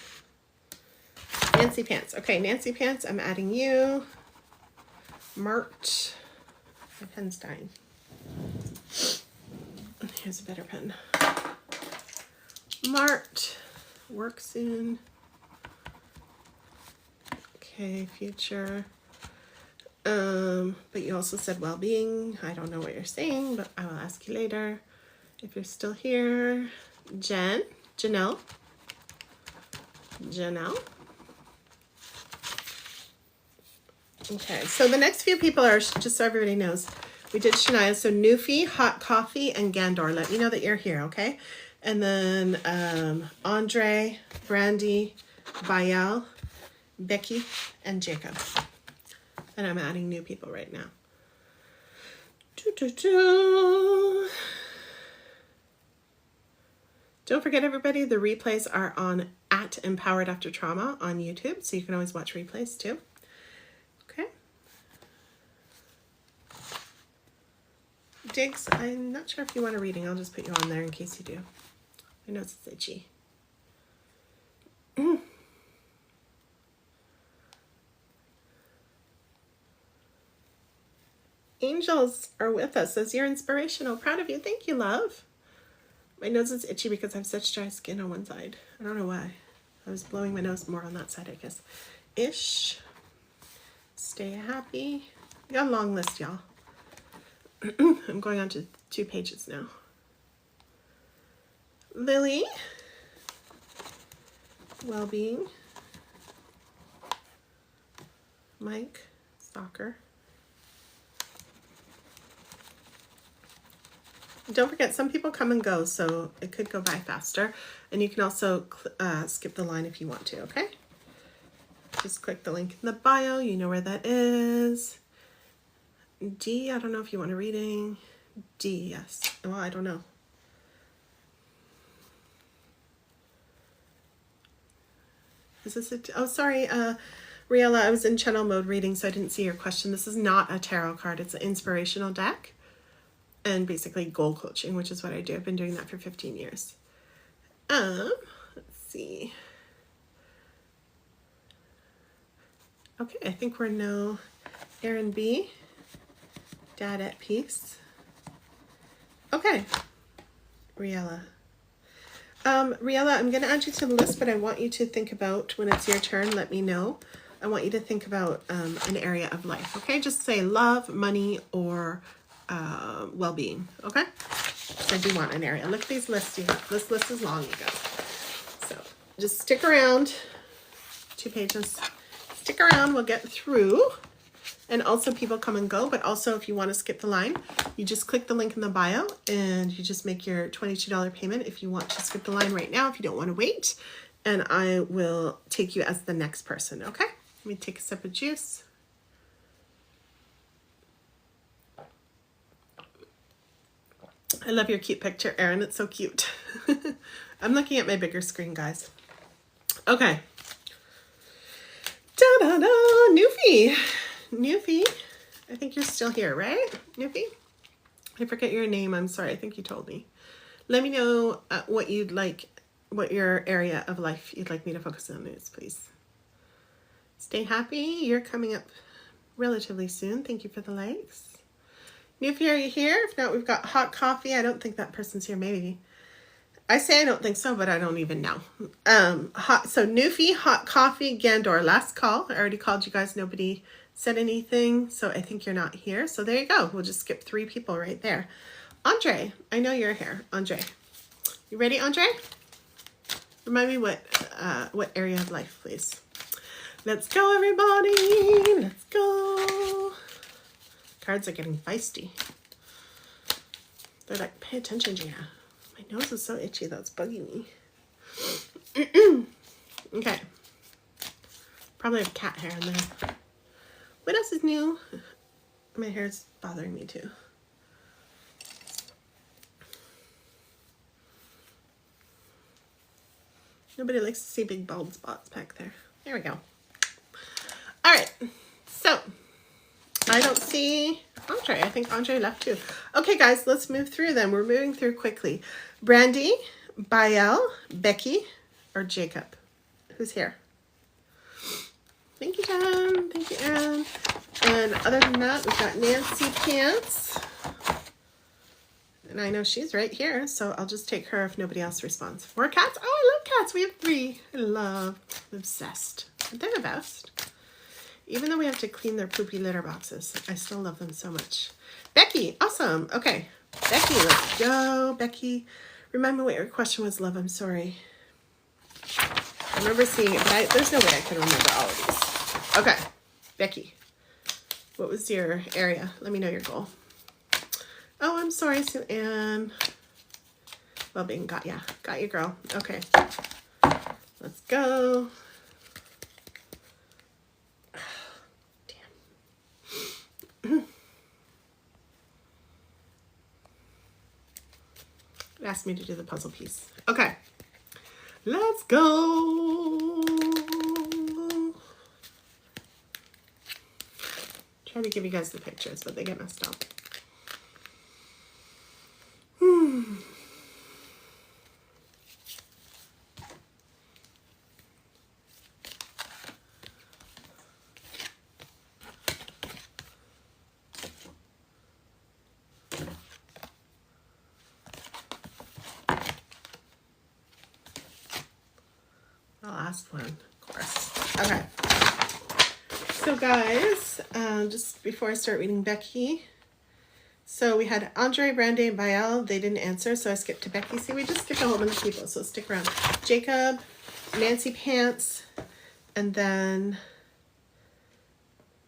Nancy Pants. Okay, Nancy Pants, I'm adding you. Marked. My pen's dying. Here's a better pen. Marked. Work soon. Okay, future. But you also said well-being. I don't know what you're saying, but I will ask you later. If you're still here, Janelle. Okay, so the next few people are, just so everybody knows, we did Shania, so Nufi, Hot Coffee, and Gandor. Let me know that you're here, okay? And then Andre, Brandy, Bayal, Becky, and Jacob. And I'm adding new people right now. Don't forget, everybody, the replays are on at Empowered After Trauma on YouTube, so you can always watch replays too. Okay. Diggs, I'm not sure if you want a reading. I'll just put you on there in case you do. I know it's itchy. Angels are with us as you're inspirational. Proud of you. Thank you, love. My nose is itchy because I have such dry skin on one side. I don't know why. I was blowing my nose more on that side, I guess. Ish. Stay happy. We got a long list, y'all. I'm going on to 2 pages now. Lily. Well-being. Mike. Soccer. Don't forget, some people come and go, so it could go by faster. And you can also skip the line if you want to, okay? Just click the link in the bio. You know where that is. D, I don't know if you want a reading. D, yes. Well, I don't know. Is this a... Oh, sorry, Riella, I was in channel mode reading, so I didn't see your question. This is not a tarot card. It's an inspirational deck. And basically goal coaching, which is what I do. I've been doing that for 15 years. Let's see. Okay, I think we're no Aaron B. Dad at peace. Okay. Riella. Riella, I'm going to add you to the list, but I want you to think about, when it's your turn, let me know. I want you to think about an area of life, okay? Just say love, money, or well-being, okay? So I do want an area. Look at these lists you have. This list is long, you guys. So just stick around. 2 pages. Stick around. We'll get through. And also people come and go, but also if you want to skip the line, you just click the link in the bio and you just make your $22 payment if you want to skip the line right now, if you don't want to wait. And I will take you as the next person, okay? Let me take a sip of juice. I love your cute picture, Erin. It's so cute. I'm looking at my bigger screen, guys. Okay. Da-da-da! Nufi! Nufi, I think you're still here, right? Nufi? I forget your name. I'm sorry. I think you told me. Let me know what you'd like, what your area of life you'd like me to focus on is, please. Stay happy. You're coming up relatively soon. Thank you for the likes. Nufi, are you here? If not, we've got hot coffee. I don't think that person's here. Maybe. I say I don't think so, but I don't even know. So Nufi, hot coffee, Gandor. Last call. I already called you guys. Nobody said anything, so I think you're not here. So there you go. We'll just skip 3 people right there. Andre, I know you're here. Andre, you ready, Andre? Remind me what area of life, please. Let's go, everybody. Let's go. Cards are getting feisty. They're like, pay attention, Gina. My nose is so itchy though, it's bugging me. Okay. Probably have cat hair in there. What else is new? My hair's bothering me too. Nobody likes to see big bald spots back there. There we go. All right. So, I don't see Andre. I think Andre left too. Okay, guys, let's move through them. We're moving through quickly. Brandy, Bael, Becky, or Jacob? Who's here? Thank you, Jen. Thank you, Anne. And other than that, we've got Nancy Pants. And I know she's right here, so I'll just take her if nobody else responds. More cats? Oh, I love cats. We have 3. I'm obsessed. They're the best. Even though we have to clean their poopy litter boxes, I still love them so much. Becky, awesome. Okay, Becky, let's go. Becky, remind me what your question was, love. I'm sorry. I remember seeing it, but there's no way I can remember all of these. Okay, Becky, what was your area? Let me know your goal. Oh, I'm sorry, Sue Ann. Well-being, got you, girl. Okay, let's go. Damn. It asked me to do the puzzle piece. Okay, let's go. Try to give you guys the pictures, but they get messed up. The last one, of course. Okay. So guys, just before I start reading Becky, so we had Andre, Brande, and Bael. They didn't answer, so I skipped to Becky. See, we just skipped a whole bunch of people, so stick around. Jacob, Nancy Pants, and then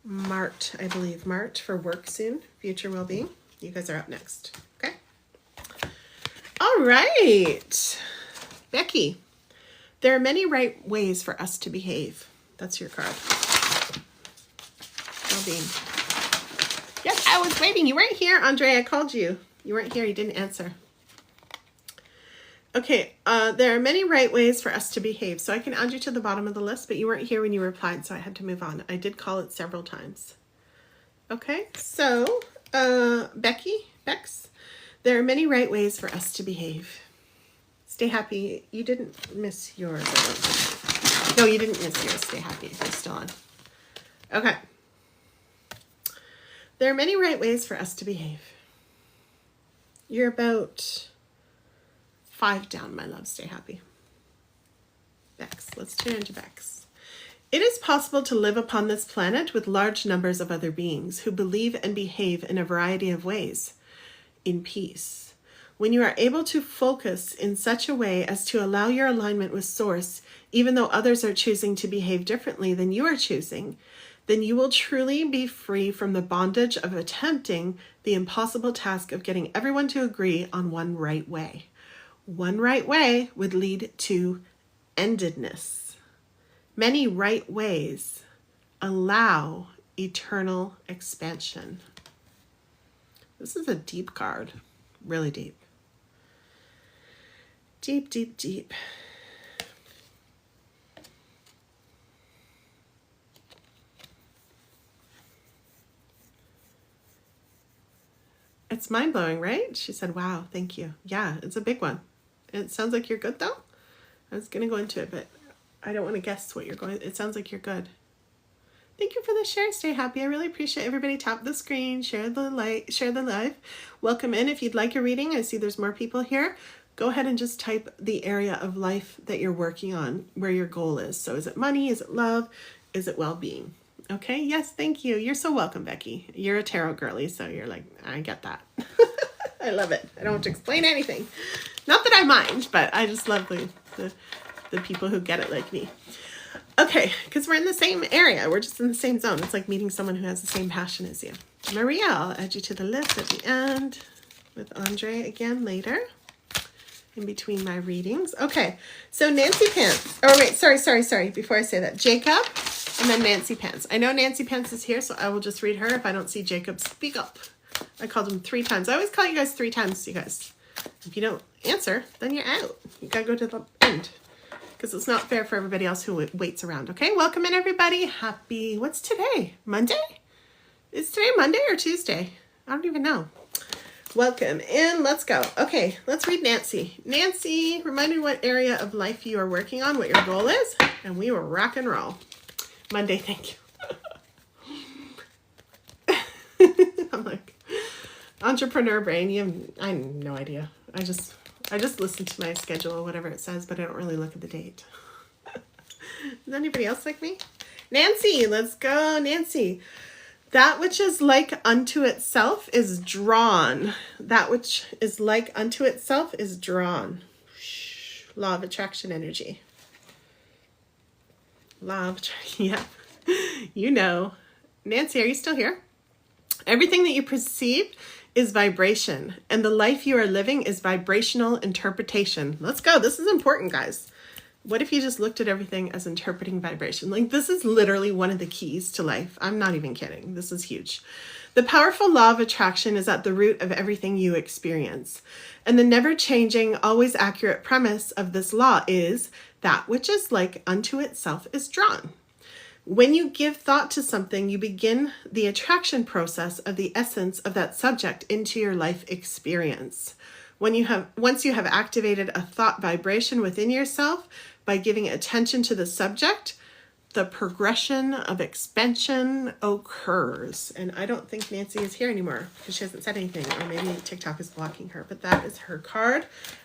Mart, I believe. Mart for work soon, future well-being. You guys are up next, okay? All right. Becky, there are many right ways for us to behave. That's your card. Well-being. Yes, I was waiting. You weren't here, Andre. I called you. You weren't here. You didn't answer. Okay, there are many right ways for us to behave. So I can add you to the bottom of the list, but you weren't here when you replied, so I had to move on. I did call it several times. Okay, so Bex, there are many right ways for us to behave. Stay happy. You didn't miss yours. No, you didn't miss yours. Stay happy. You're still on. Okay. There are many right ways for us to behave. You're about 5 down, my love. Stay happy. Bex. Let's turn into Bex. It is possible to live upon this planet with large numbers of other beings who believe and behave in a variety of ways, in peace. When you are able to focus in such a way as to allow your alignment with Source, even though others are choosing to behave differently than you are choosing, then you will truly be free from the bondage of attempting the impossible task of getting everyone to agree on one right way. One right way would lead to endedness. Many right ways allow eternal expansion. This is a deep card, really deep. Deep, deep, deep. It's mind-blowing, right? She said, wow, thank you. Yeah, it's a big one. It sounds like you're good, though. I was going to go into it, but I don't want to guess what you're going. It sounds like you're good. Thank you for the share. Stay happy. I really appreciate everybody. Tap the screen, share the live. Welcome in. If you'd like a reading, I see there's more people here. Go ahead and just type the area of life that you're working on, where your goal is. So is it money? Is it love? Is it well-being? Okay. Yes. Thank you. You're so welcome, Becky. You're a tarot girly, so you're like, I get that. I love it. I don't have to explain anything. Not that I mind, but I just love the people who get it like me. Okay, because we're in the same area. We're just in the same zone. It's like meeting someone who has the same passion as you. Maria, I'll add you to the list at the end with Andre again later in between my readings. Okay, so Nancy Pants. Oh, wait, sorry. Before I say that, Jacob and then Nancy Pants. I know Nancy Pants is here, so I will just read her. If I don't see Jacob, speak up. I called him 3 times. I always call you guys 3 times, you guys. If you don't answer, then you're out. You gotta go to the end, because it's not fair for everybody else who waits around. Okay, welcome in, everybody. Happy, what's today? Monday? Is today Monday or Tuesday? I don't even know. Welcome in. Let's go. Okay, let's read Nancy. Nancy, remind me what area of life you are working on, what your goal is, and we will rock and roll. Monday, thank you. I'm like, entrepreneur brain, I have no idea. I just listen to my schedule, whatever it says, but I don't really look at the date. Is anybody else like me? Nancy, let's go, Nancy. That which is like unto itself is drawn. That which is like unto itself is drawn. Law of attraction energy. Law of attraction, yeah. You know. Nancy, are you still here? Everything that you perceive is vibration, and the life you are living is vibrational interpretation. Let's go. This is important, guys. What if you just looked at everything as interpreting vibration? Like, this is literally one of the keys to life. I'm not even kidding. This is huge. The powerful law of attraction is at the root of everything you experience. And the never-changing, always accurate premise of this law is that which is like unto itself is drawn. When you give thought to something, you begin the attraction process of the essence of that subject into your life experience. Once you have activated a thought vibration within yourself by giving attention to the subject, the progression of expansion occurs. And I don't think Nancy is here anymore because she hasn't said anything, or maybe TikTok is blocking her, but that is her card.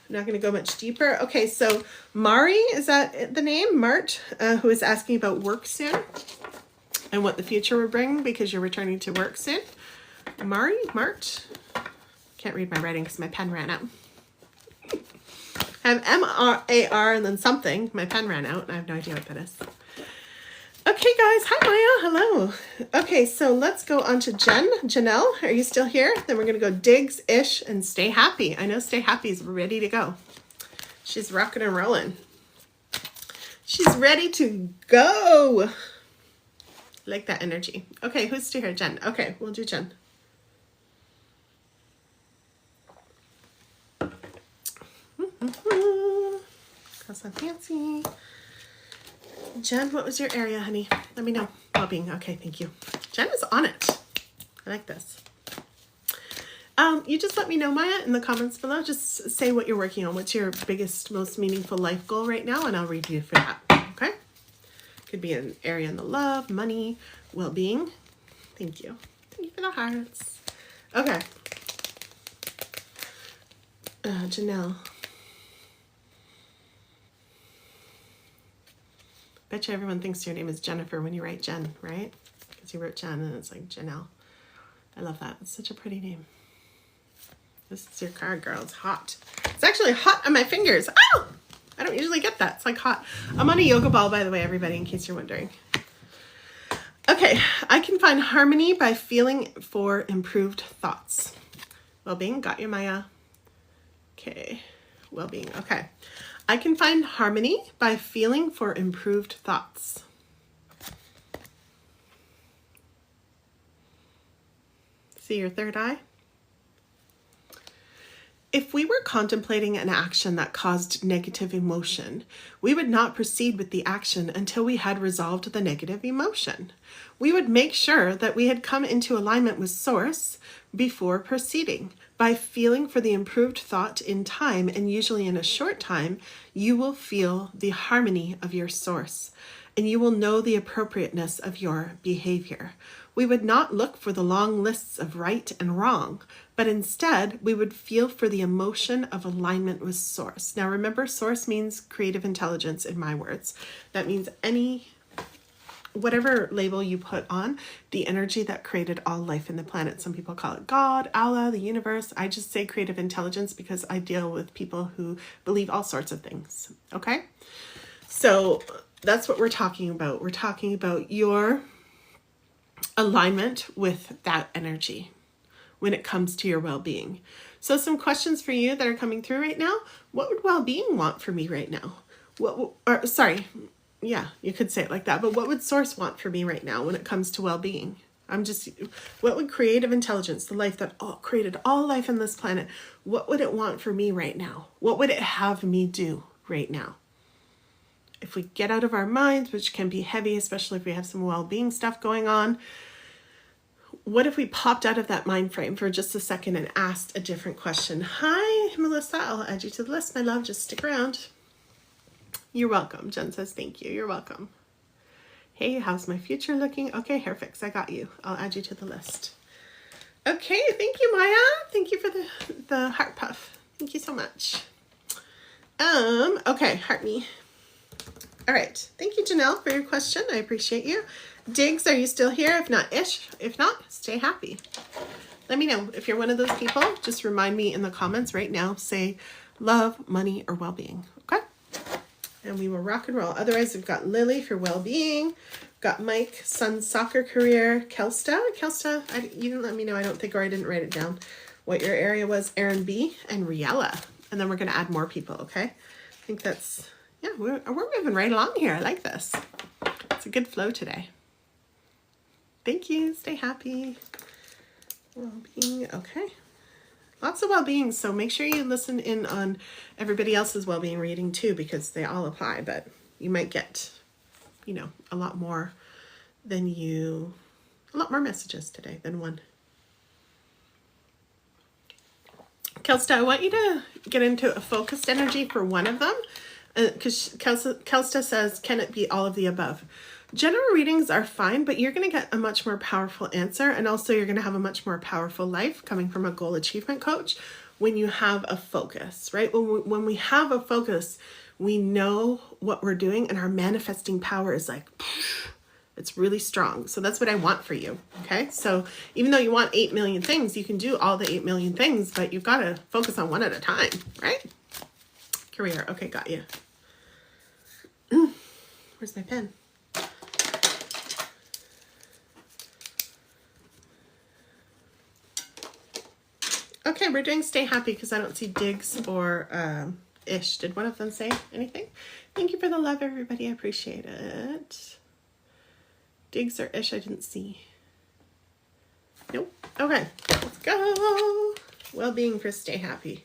I'm not going to go much deeper. Okay, so Mari, is that the name? Mart, who is asking about work soon and what the future will bring because you're returning to work soon. Mart. Can't read my writing because my pen ran out. I have M-R-A-R and then something. My pen ran out and I have no idea what that is. Okay, guys. Hi, Maya. Hello. Okay, so let's go on to Janelle, are you still here? Then we're going to go Diggs, Ish, and Stay Happy. I know Stay Happy is ready to go. She's rocking and rolling. She's ready to go. Like that energy. Okay, who's still here? Jen. Okay, we'll do Jen. Cross on Fancy. Jen, what was your area, honey? Let me know. Well-being. Okay, thank you. Jen is on it. I like this. You just let me know, Maya, in the comments below. Just say what you're working on. What's your biggest, most meaningful life goal right now? And I'll read you for that. Okay? Could be an area in the love, money, well-being. Thank you. Thank you for the hearts. Okay. Janelle. Bet you everyone thinks your name is Jennifer when you write Jen, right? Because you wrote Jen and it's like Janelle. I love that. It's such a pretty name. This is your card, girl. It's hot. It's actually hot on my fingers. Oh! I don't usually get that. It's like hot. I'm on a yoga ball, by the way, everybody, in case you're wondering. Okay. I can find harmony by feeling for improved thoughts. Well-being. Got you, Maya. Okay. Well-being. Okay. I can find harmony by feeling for improved thoughts. See your third eye? If we were contemplating an action that caused negative emotion, we would not proceed with the action until we had resolved the negative emotion. We would make sure that we had come into alignment with Source before proceeding. By feeling for the improved thought in time, and usually in a short time, you will feel the harmony of your Source, and you will know the appropriateness of your behavior. We would not look for the long lists of right and wrong, but instead we would feel for the emotion of alignment with Source. Now remember, Source means creative intelligence in my words. That means whatever label you put on the energy that created all life in the planet. Some people call it God, Allah, the universe. I just say creative intelligence because I deal with people who believe all sorts of things. Okay? So that's what we're talking about. We're talking about your alignment with that energy when it comes to your well-being. So some questions for you that are coming through right now. What would well-being want for me right now? Yeah, you could say it like that. But what would Source want for me right now when it comes to well-being? What would creative intelligence, the life that created all life on this planet, what would it want for me right now? What would it have me do right now? If we get out of our minds, which can be heavy, especially if we have some well-being stuff going on, what if we popped out of that mind frame for just a second and asked a different question? Hi, Melissa. I'll add you to the list, my love. Just stick around. You're welcome. Jen says thank you. You're welcome. Hey, how's my future looking? Okay, hair fix, I got you. I'll add you to the list. Okay, thank you, Maya. Thank you for the heart puff. Thank you so much. Okay, heart me. All right, thank you, Janelle, for your question. I appreciate you. Diggs, are you still here? If not, Ish. If not, stay happy. Let me know if you're one of those people. Just remind me in the comments right now. Say love, money, or well-being. Okay? And we will rock and roll. Otherwise, we've got Lily for well-being. Got Mike, son's soccer career. Kelsta, you didn't let me know. I don't think, or I didn't write it down, what your area was. Aaron B. and Riella. And then we're going to add more people, okay? I think that's, yeah, we're moving right along here. I like this. It's a good flow today. Thank you. Stay happy. Well-being, okay. Lots of well-being, so make sure you listen in on everybody else's well-being reading too, because they all apply, but you might get, a lot more messages today than one. Kelsta, I want you to get into a focused energy for one of them, because Kelsta says, can it be all of the above? General readings are fine, but you're going to get a much more powerful answer, and also you're going to have a much more powerful life coming from a goal achievement coach when you have a focus, right? When we have a focus, we know what we're doing, and our manifesting power is like, it's really strong. So that's what I want for you, okay? So even though you want 8 million things, you can do all the 8 million things, but you've got to focus on one at a time, right? Career, okay, got you. Where's my pen? Okay, we're doing stay happy because I don't see Diggs or Ish. Did one of them say anything? Thank you for the love, everybody. I appreciate it. Diggs or Ish, I didn't see. Nope. Okay, let's go. Well-being for stay happy.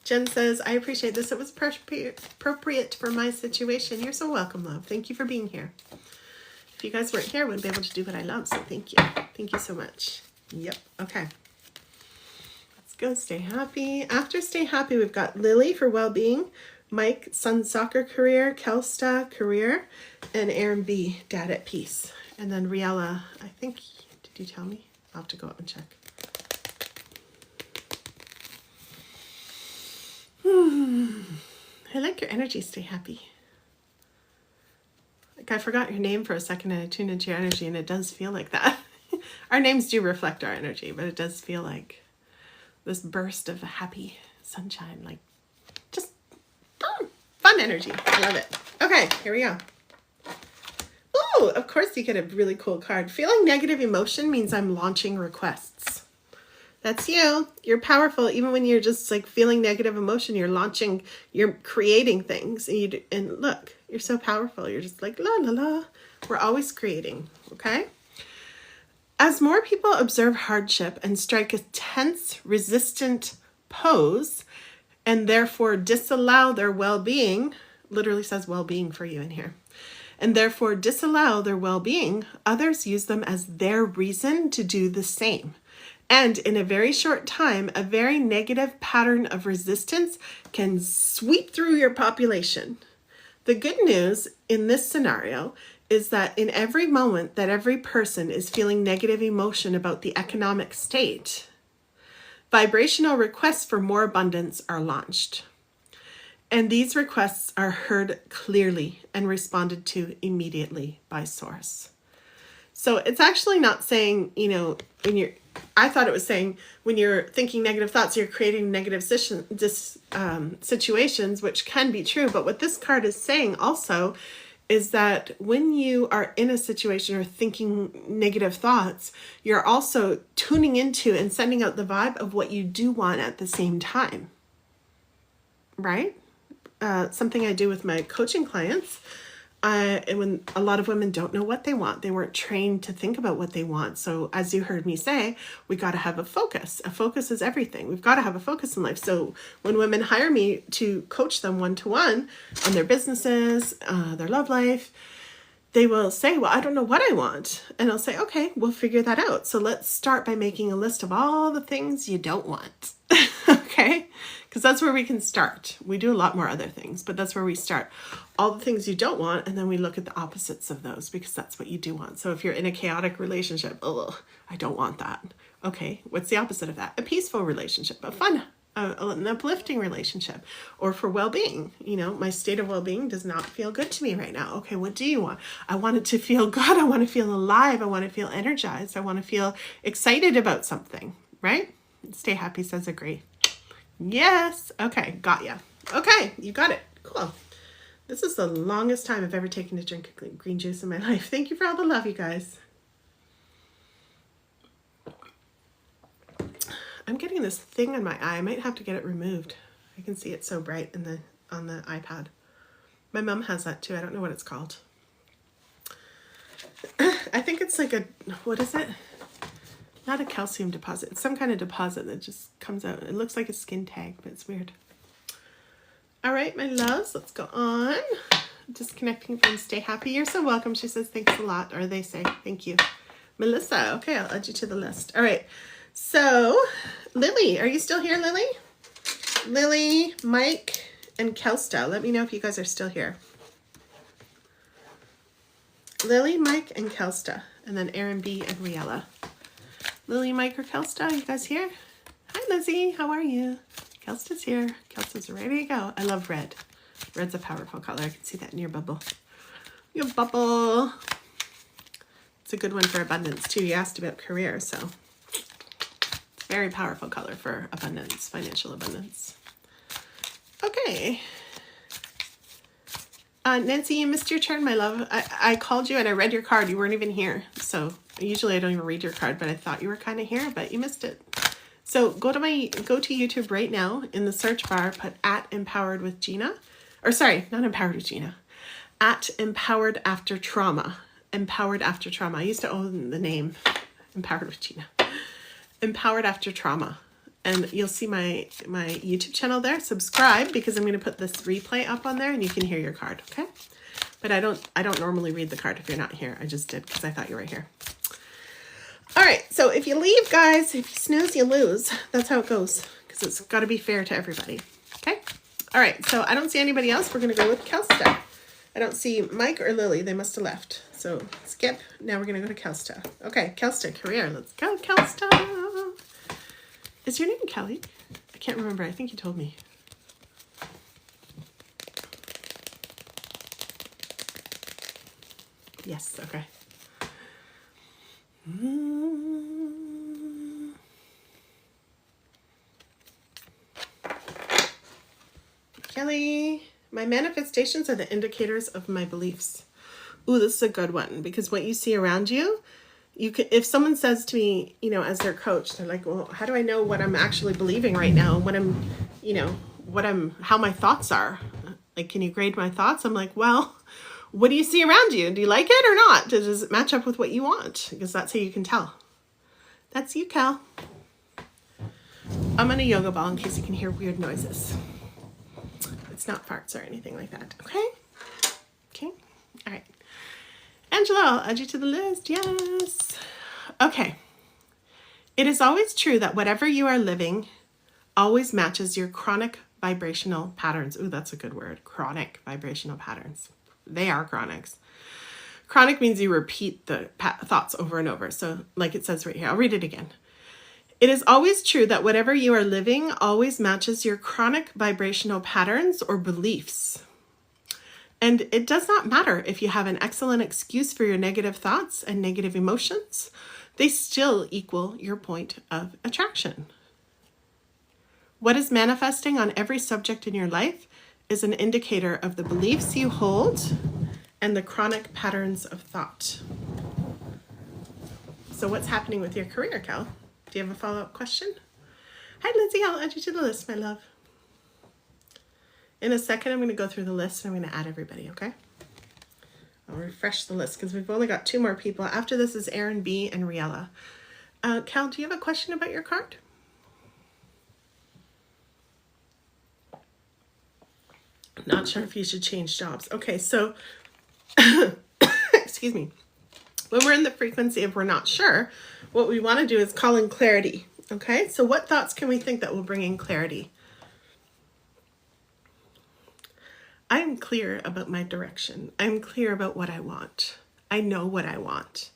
Jen says, I appreciate this. It was appropriate for my situation. You're so welcome, love. Thank you for being here. If you guys weren't here, I wouldn't be able to do what I love, so thank you. Thank you so much. Yep. Okay. Let's go. Stay happy. After stay happy, we've got Lily for well-being, Mike, son's soccer career, Kelsta, career, and Aaron B, dad at peace. And then Riella, I think, did you tell me? I'll have to go up and check. I like your energy. Stay happy. Like I forgot your name for a second and I tuned into your energy, and it does feel like that. Our names do reflect our energy, but it does feel like this burst of happy sunshine, like just fun energy. I love it. Okay, here we go. Oh, of course you get a really cool card. Feeling negative emotion means I'm launching requests. That's you. You're powerful. Even when you're just like feeling negative emotion, you're creating things. And look, you're so powerful. You're just like, la, la, la. We're always creating, okay? As more people observe hardship and strike a tense, resistant pose, and therefore disallow their well-being, literally says well-being for you in here, and therefore disallow their well-being, others use them as their reason to do the same. And in a very short time, a very negative pattern of resistance can sweep through your population. The good news in this scenario is that in every moment that every person is feeling negative emotion about the economic state, vibrational requests for more abundance are launched. And these requests are heard clearly and responded to immediately by Source. So it's actually not saying, I thought it was saying when you're thinking negative thoughts, you're creating negative situations, which can be true. But what this card is saying also is that when you are in a situation or thinking negative thoughts, you're also tuning into and sending out the vibe of what you do want at the same time, right? Something I do with my coaching clients, and when a lot of women don't know what they want, they weren't trained to think about what they want. So as you heard me say, we got to have a focus. A focus is everything. We've got to have a focus in life. So when women hire me to coach them one-to-one on their businesses, their love life, they will say, well, I don't know what I want. And I'll say, okay, we'll figure that out. So let's start by making a list of all the things you don't want. Okay? Because that's where we can start. We do a lot more other things, but that's where we start. All the things you don't want, and then we look at the opposites of those because that's what you do want. So if you're in a chaotic relationship, oh, I don't want that. Okay, what's the opposite of that? A peaceful relationship, a fun, an uplifting relationship, or for well-being. You know, my state of well-being does not feel good to me right now. Okay, what do you want? I want it to feel good. I want to feel alive. I want to feel energized. I want to feel excited about something, right? Stay happy says agree. Yes. Okay, got ya. Okay, you got it. Cool. This is the longest time I've ever taken to drink green juice in my life. Thank you for all the love, you guys. I'm getting this thing on my eye. I might have to get it removed. I can see it so bright on the iPad. My mom has that too. I don't know what it's called. I think it's like a, what is it? Not a calcium deposit. It's some kind of deposit that just comes out. It looks like a skin tag, but it's weird. All right, my loves, let's go on. Disconnecting from Stay Happy. You're so welcome. She says thanks a lot, or they say thank you. Melissa, okay, I'll add you to the list. All right, so Lily, are you still here, Lily? Lily, Mike, and Kelsta. Let me know if you guys are still here. Lily, Mike, and Kelsta, and then Aaron B. and Riella. Lily, Mike, or Kelsta, you guys here? Hi, Lizzie. How are you? Kelsta's here. Kelsta's ready to go. I love red. Red's a powerful color. I can see that in your bubble. Your bubble. It's a good one for abundance, too. You asked about career, so it's a very powerful color for abundance, financial abundance. Okay. Nancy, you missed your turn, my love. I called you and I read your card. You weren't even here. So usually I don't even read your card, but I thought you were kind of here, but you missed it. So go to YouTube right now. In the search bar, put @Empowered with Gina. Or sorry, not Empowered with Gina. @Empowered After Trauma. Empowered After Trauma. I used to own the name Empowered with Gina. Empowered After Trauma. And you'll see my YouTube channel there. Subscribe because I'm going to put this replay up on there and you can hear your card, okay? But I don't normally read the card if you're not here. I just did because I thought you were here. All right, so if you leave, guys, if you snooze, you lose. That's how it goes because it's got to be fair to everybody, okay? All right, so I don't see anybody else. We're going to go with Kelsta. I don't see Mike or Lily. They must have left. So skip. Now we're going to go to Kelsta. Okay, Kelsta, career. Let's go, Kelsta. Is your name Kelly? I can't remember. I think you told me. Yes, okay. Kelly, my manifestations are the indicators of my beliefs. Ooh, this is a good one because what you see around you, you can, if someone says to me, you know, as their coach, they're like, well, how do I know what I'm actually believing right now? What I'm, you know, how my thoughts are. Like, can you grade my thoughts? I'm like, well, what do you see around you? Do you like it or not? Does it match up with what you want? Because that's how you can tell. That's you, Cal. I'm on a yoga ball in case you can hear weird noises. It's not farts or anything like that. Okay? Okay? All right. Angela, I'll add you to the list. Yes. Okay. It is always true that whatever you are living always matches your chronic vibrational patterns. Ooh, that's a good word. Chronic vibrational patterns. They are chronics. Chronic means you repeat the thoughts over and over. So like it says right here, I'll read it again. It is always true that whatever you are living always matches your chronic vibrational patterns or beliefs. And it does not matter if you have an excellent excuse for your negative thoughts and negative emotions. They still equal your point of attraction. What is manifesting on every subject in your life is an indicator of the beliefs you hold and the chronic patterns of thought. So what's happening with your career, Cal? Do you have a follow-up question? Hi, Lindsay. I'll add you to the list, my love. In a second, I'm going to go through the list and I'm going to add everybody, okay? I'll refresh the list because we've only got 2 more people. After this is Aaron B. and Riella. Cal, do you have a question about your card? Not sure if you should change jobs. Okay, so, excuse me. When we're in the frequency of we're not sure, what we want to do is call in clarity. Okay, so what thoughts can we think that will bring in clarity? I'm clear about my direction. I'm clear about what I want. I know what I want.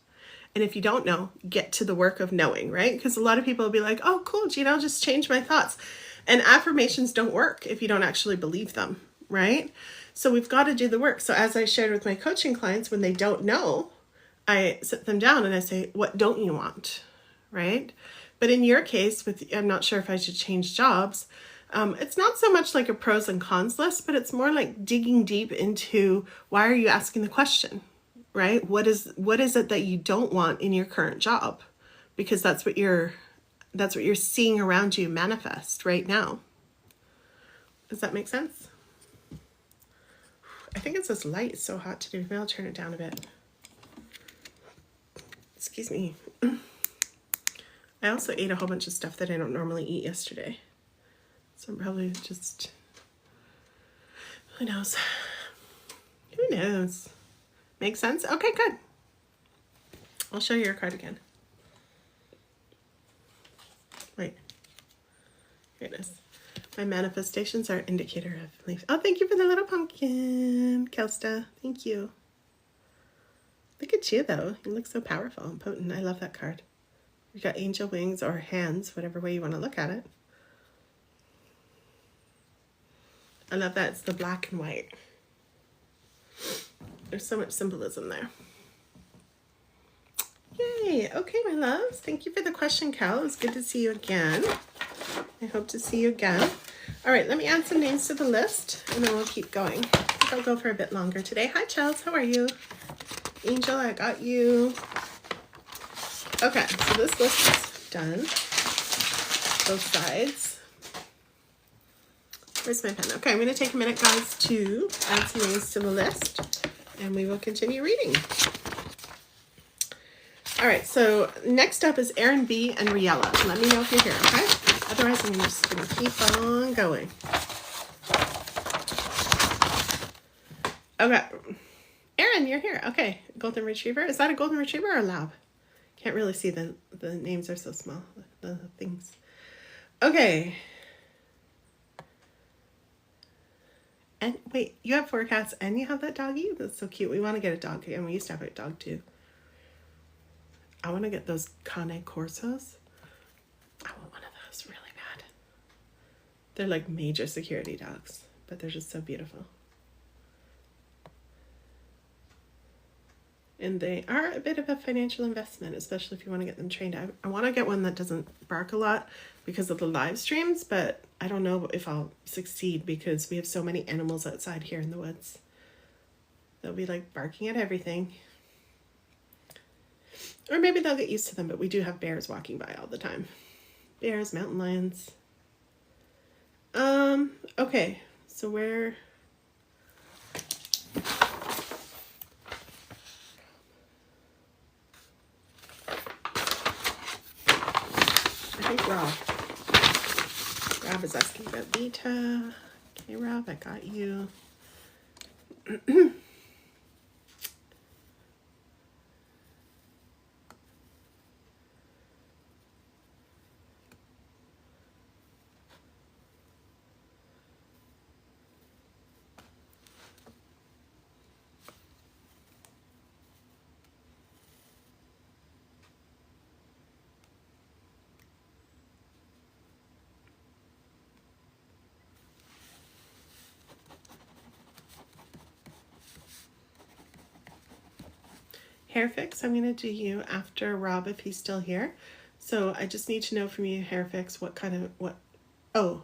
And if you don't know, get to the work of knowing, right? Because a lot of people will be like, oh, cool, Gina, I'll just change my thoughts. And affirmations don't work if you don't actually believe them, right? So we've got to do the work. So as I shared with my coaching clients, when they don't know, I sit them down and I say, what don't you want, right? But in your case, I'm not sure if I should change jobs. It's not so much like a pros and cons list, but it's more like digging deep into why are you asking the question, right? What is it that you don't want in your current job? Because that's what you're seeing around you manifest right now. Does that make sense? I think it's this light. It's so hot today. Maybe I'll turn it down a bit. Excuse me. I also ate a whole bunch of stuff that I don't normally eat yesterday. So I'm probably just, who knows? Who knows? Make sense? Okay, good. I'll show you your card again. Wait. Here it is. My manifestations are indicator of belief. Oh, thank you for the little pumpkin, Kelsta. Thank you. Look at you, though. You look so powerful and potent. I love that card. You got angel wings or hands, whatever way you want to look at it. I love that. It's the black and white. There's so much symbolism there. Yay. Okay, my loves. Thank you for the question, Cal. It was good to see you again. I hope to see you again. All right, let me add some names to the list, and then we'll keep going. I think I'll go for a bit longer today. Hi, Chels. How are you? Angel, I got you. Okay, so this list is done. Both sides. Where's my pen? Okay, I'm going to take a minute, guys, to add some names to the list, and we will continue reading. All right, so next up is Aaron B. and Riella. Let me know if you're here, okay? Otherwise, I'm just going to keep on going. Okay. Aaron, you're here. Okay, golden retriever. Is that a golden retriever or a lab? Can't really see, the names are so small, the things. Okay. And wait, you have 4 cats and you have that doggy? That's so cute. We want to get a dog, and we used to have a dog too. I want to get those Cane Corsos. I want one of those really bad. They're like major security dogs, but they're just so beautiful. And they are a bit of a financial investment, especially if you want to get them trained. I want to get one that doesn't bark a lot because of the live streams, but I don't know if I'll succeed because we have so many animals outside here in the woods. They'll be like barking at everything. Or maybe they'll get used to them, but we do have bears walking by all the time. Bears, mountain lions. Okay, so where... I think Rob. Rob is asking about Vita. Okay, Rob, I got you. Hair fix, I'm going to do you after Rob if he's still here. So I just need to know from you, hair fix, oh,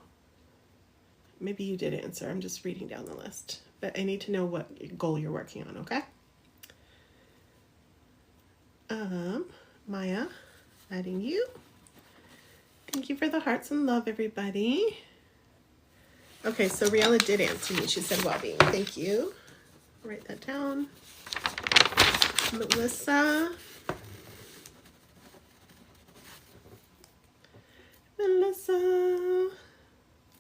maybe you did answer. I'm just reading down the list. But I need to know what goal you're working on, okay? Maya, adding you. Thank you for the hearts and love, everybody. Okay, so Riella did answer me. She said well-being. Thank you. Write that down. Melissa.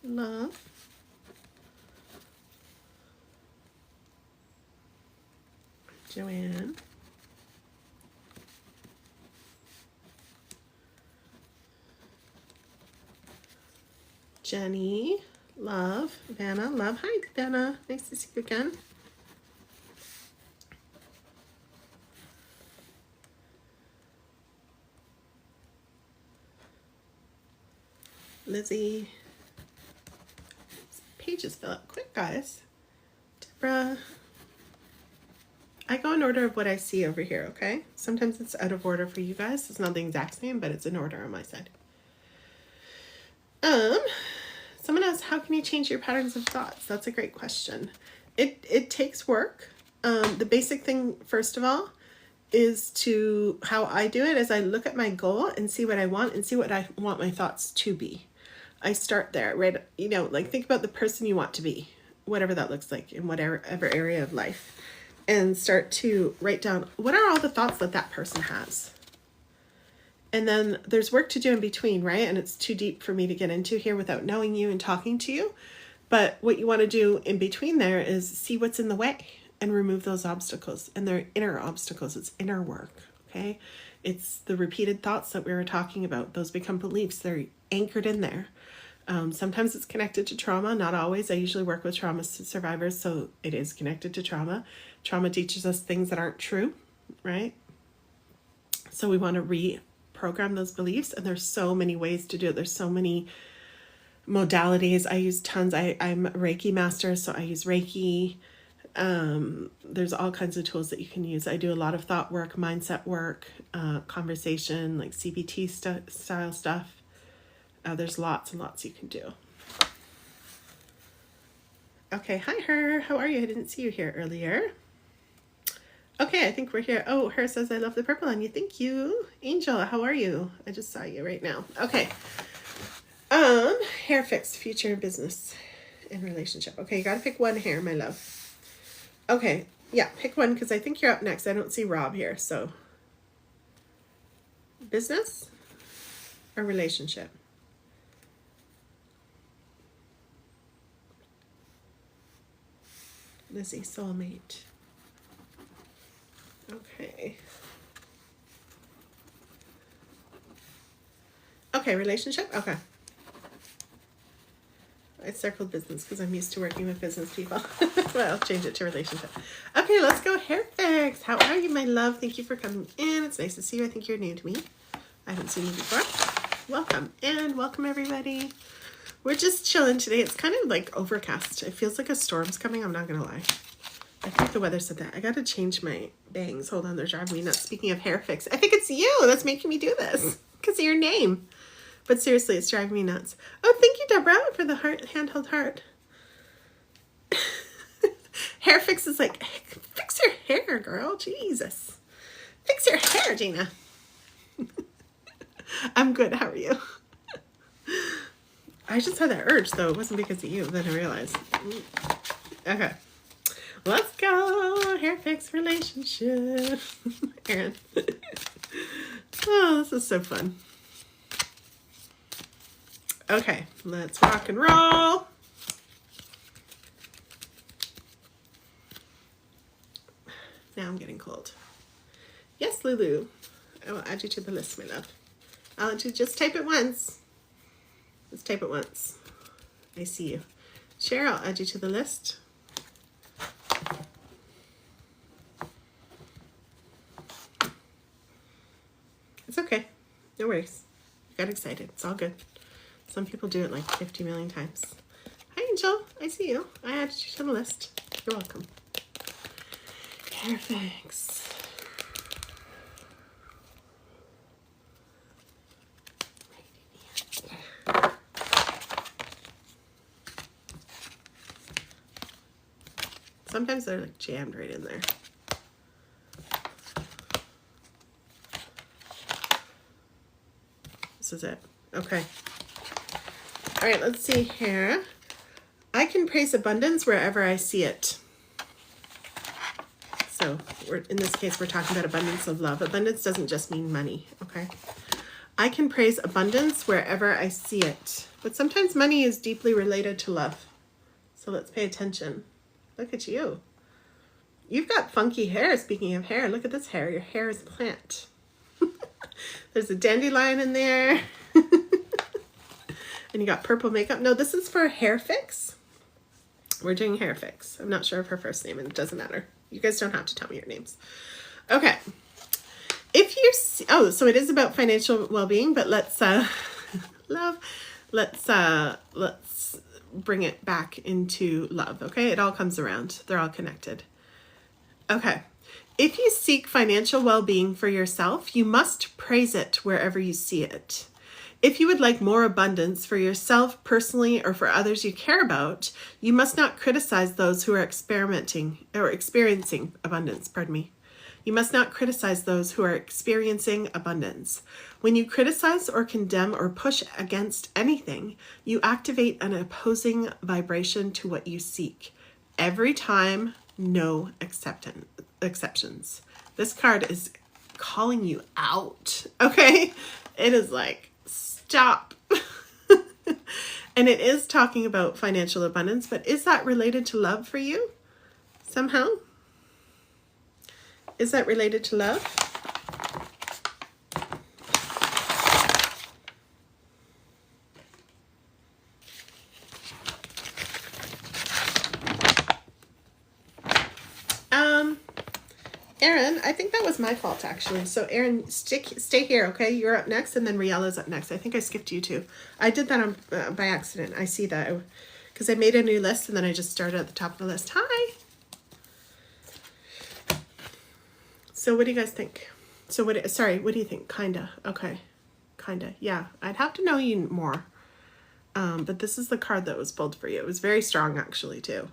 Love. Joanne. Jenny, love, Vanna, love. Hi, Vanna. Nice to see you again. Lizzie. These pages fill up quick, guys. Deborah. I go in order of what I see over here, okay? Sometimes it's out of order for you guys. It's not the exact same, but it's in order on my side. Someone asked, how can you change your patterns of thoughts? That's a great question. It takes work. The basic thing, first of all, is to, how I do it is I look at my goal and see what I want and see what I want my thoughts to be. I start there, right? You know, like think about the person you want to be, whatever that looks like in whatever area of life, and start to write down, what are all the thoughts that that person has? And then there's work to do in between, right? And it's too deep for me to get into here without knowing you and talking to you. But what you want to do in between there is see what's in the way and remove those obstacles. And they're inner obstacles. It's inner work, okay? It's the repeated thoughts that we were talking about. Those become beliefs. They're anchored in there. Sometimes it's connected to trauma. Not always. I usually work with trauma survivors, so it is connected to trauma. Trauma teaches us things that aren't true, right? So we want to reprogram those beliefs, and there's so many ways to do it. There's so many modalities. I use tons. I'm a Reiki master, so I use Reiki. There's all kinds of tools that you can use. I do a lot of thought work, mindset work, conversation, like CBT style stuff. There's lots and lots you can do. Okay, hi Her. How are you? I didn't see you here earlier. Okay, I think we're here. Oh, Her says, I love the purple on you. Thank you. Angel, how are you? I just saw you right now. Okay. Hair fix, future business and relationship. Okay, you got to pick one hair, my love. Okay, yeah, pick one because I think you're up next. I don't see Rob here, so. Business or relationship? Lizzie, soulmate. Okay. Okay, relationship? Okay. I circled business because I'm used to working with business people. Well, I'll change it to relationship. Okay, let's go hair fix. How are you, my love? Thank you for coming in. It's nice to see you. I think you're new to me. I haven't seen you before. Welcome, and welcome everybody. We're just chilling today. It's kind of like overcast. It feels like a storm's coming. I'm not going to lie. I think the weather said that. I got to change my bangs. Hold on, they're driving me nuts. Speaking of hair fix, I think it's you that's making me do this because of your name. But seriously, it's driving me nuts. Oh, thank you, Deborah, for the heart, handheld heart. Hair fix is like, fix your hair, girl. Jesus. Fix your hair, Gina. I'm good. How are you? I just had that urge, though. It wasn't because of you. Then I realized. Okay. Let's go. Hair fix relationship. Aaron. Oh, this is so fun. Okay, let's rock and roll. Now I'm getting cold. Yes, Lulu. I will add you to the list, my love. I'll just type it once. Let's type it once. I see you. Share, I'll add you to the list. It's okay. No worries. I got excited. It's all good. Some people do it like 50 million times. Hi, Angel. I see you. I added you to the list. You're welcome. Hair fix. Sometimes they're like jammed right in there. This is it. Okay. All right, let's see here. I can praise abundance wherever I see it. So in this case, we're talking about abundance of love. Abundance doesn't just mean money, okay? I can praise abundance wherever I see it. But sometimes money is deeply related to love. So let's pay attention. Look at you. You've got funky hair. Speaking of hair, look at this hair. Your hair is a plant. There's a dandelion in there. And you got purple makeup. No, this is for hair fix. We're doing hair fix. I'm not sure of her first name, and it doesn't matter. You guys don't have to tell me your names. Okay. If you see, oh, so it is about financial well-being, but let's love. Let's bring it back into love. Okay, it all comes around. They're all connected. Okay. If you seek financial well-being for yourself, you must praise it wherever you see it. If you would like more abundance for yourself personally or for others you care about, you must not criticize those who are experiencing abundance. You must not criticize those who are experiencing abundance. When you criticize or condemn or push against anything, you activate an opposing vibration to what you seek. Every time, no exceptions. This card is calling you out, okay? It is like, stop. And it is talking about financial abundance, but is that related to love for you somehow? Is that related to love? Erin, I think that was my fault actually. So Erin, stay here, okay? You're up next, and then Riella's up next. I think I skipped you too. I did that on by accident. I see that because I made a new list and then I just started at the top of the list. Hi. So what do you guys think? So what do you think? Kinda. Okay. Kinda. Yeah. I'd have to know you more. But this is the card that was pulled for you. It was very strong actually too.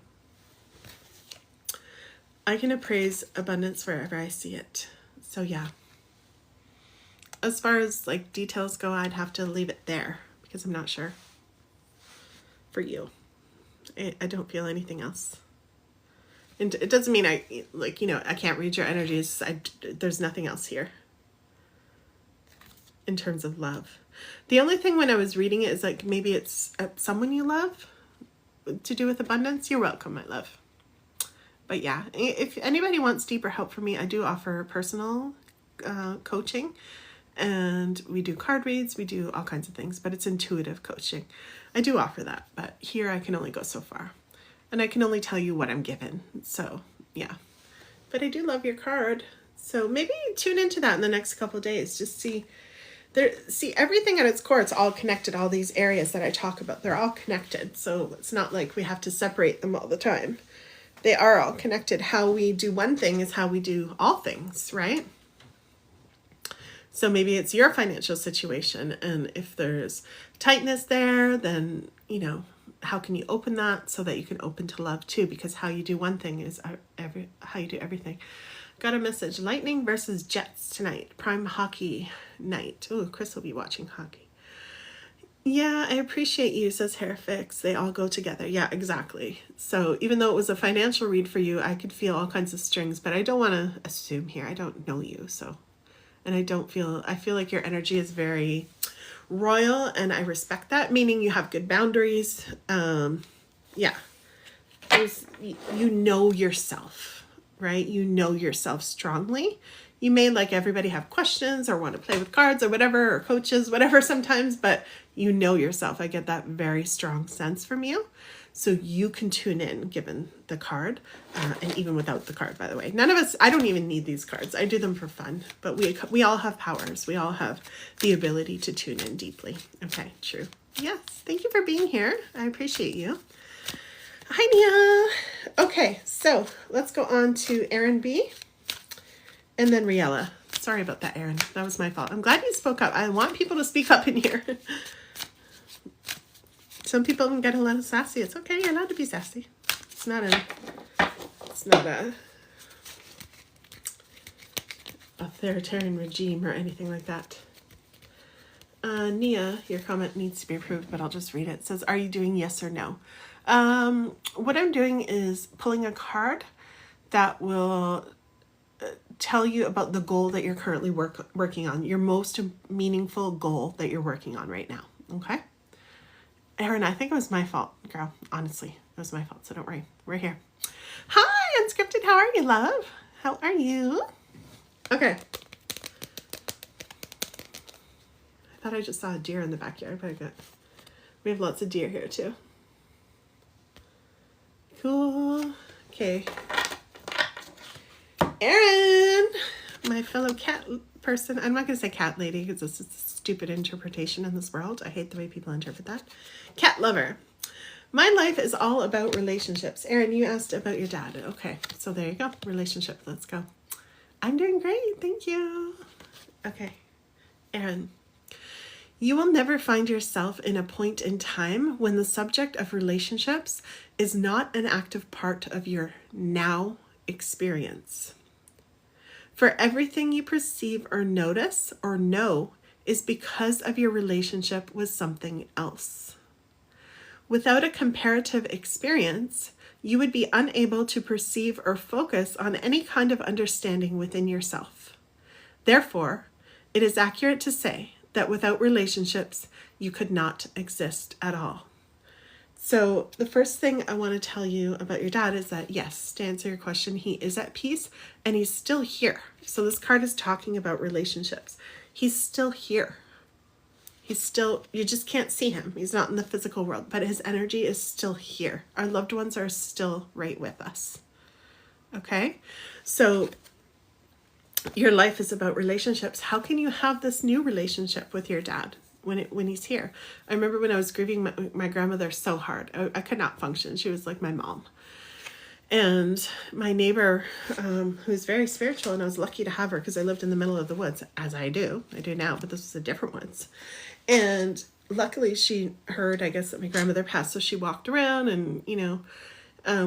I can appraise abundance wherever I see it. So yeah. As far as like details go, I'd have to leave it there because I'm not sure for you. I don't feel anything else. And it doesn't mean I can't read your energies. There's nothing else here in terms of love. The only thing when I was reading it is like maybe it's someone you love to do with abundance. You're welcome, my love. But yeah, if anybody wants deeper help from me, I do offer personal coaching, and we do card reads, we do all kinds of things, but it's intuitive coaching. I do offer that, but here I can only go so far, and I can only tell you what I'm given. So yeah, but I do love your card. So maybe tune into that in the next couple of days. Just see everything at its core. It's all connected. All these areas that I talk about, they're all connected. So it's not like we have to separate them all the time. They are all connected. How we do one thing is how we do all things, right? So maybe it's your financial situation, and if there's tightness there, then, how can you open that so that you can open to love too? Because how you do one thing is how you do everything. Got a message. Lightning versus Jets tonight. Prime hockey night. Oh, Chris will be watching hockey. Yeah, I appreciate you, says Hairfix. They all go together. Yeah, exactly. So even though it was a financial read for you, I could feel all kinds of strings, but I don't want to assume here. I don't know you, so. And I feel like your energy is very royal, and I respect that, meaning you have good boundaries. Yeah. You know yourself, right? You know yourself strongly. You may, like everybody, have questions or want to play with cards or whatever, or coaches, whatever sometimes, but you know yourself. I get that very strong sense from you. So you can tune in given the card, and even without the card, by the way. None of us, I don't even need these cards. I do them for fun, but we all have powers. We all have the ability to tune in deeply. Okay, true. Yes, thank you for being here. I appreciate you. Hi, Nia. Okay, so let's go on to Erin B. And then Riella. Sorry about that, Erin. That was my fault. I'm glad you spoke up. I want people to speak up in here. Some people can get a little sassy. It's okay. You're allowed to be sassy. It's not a authoritarian regime or anything like that. Nia, your comment needs to be approved, but I'll just read it. It says, are you doing yes or no? What I'm doing is pulling a card that will tell you about the goal that you're currently working on, your most meaningful goal that you're working on right now. Okay? Erin, I think it was my fault, girl. Honestly, it was my fault, so don't worry. We're here. Hi, Unscripted. How are you, love? How are you? Okay. I thought I just saw a deer in the backyard, but I got We have lots of deer here too. Cool. Okay. Erin, my fellow cat person. I'm not going to say cat lady because this is a stupid interpretation in this world. I hate the way people interpret that. Cat lover. My life is all about relationships. Erin, you asked about your dad. Okay, so there you go. Relationship. Let's go. I'm doing great. Thank you. Okay. Erin, you will never find yourself in a point in time when the subject of relationships is not an active part of your now experience. For everything you perceive or notice or know is because of your relationship with something else. Without a comparative experience, you would be unable to perceive or focus on any kind of understanding within yourself. Therefore, it is accurate to say that without relationships, you could not exist at all. So the first thing I want to tell you about your dad is that, yes, to answer your question, he is at peace and he's still here. So this card is talking about relationships. He's still here. He's still, you just can't see him. He's not in the physical world, but his energy is still here. Our loved ones are still right with us. Okay? So your life is about relationships. How can you have this new relationship with your dad when he's here? I remember when I was grieving my grandmother so hard. I could not function. She was like my mom. And my neighbor, who's very spiritual, and I was lucky to have her because I lived in the middle of the woods, as I do now, but this was a different woods. And luckily she heard, I guess, that my grandmother passed. So she walked around and,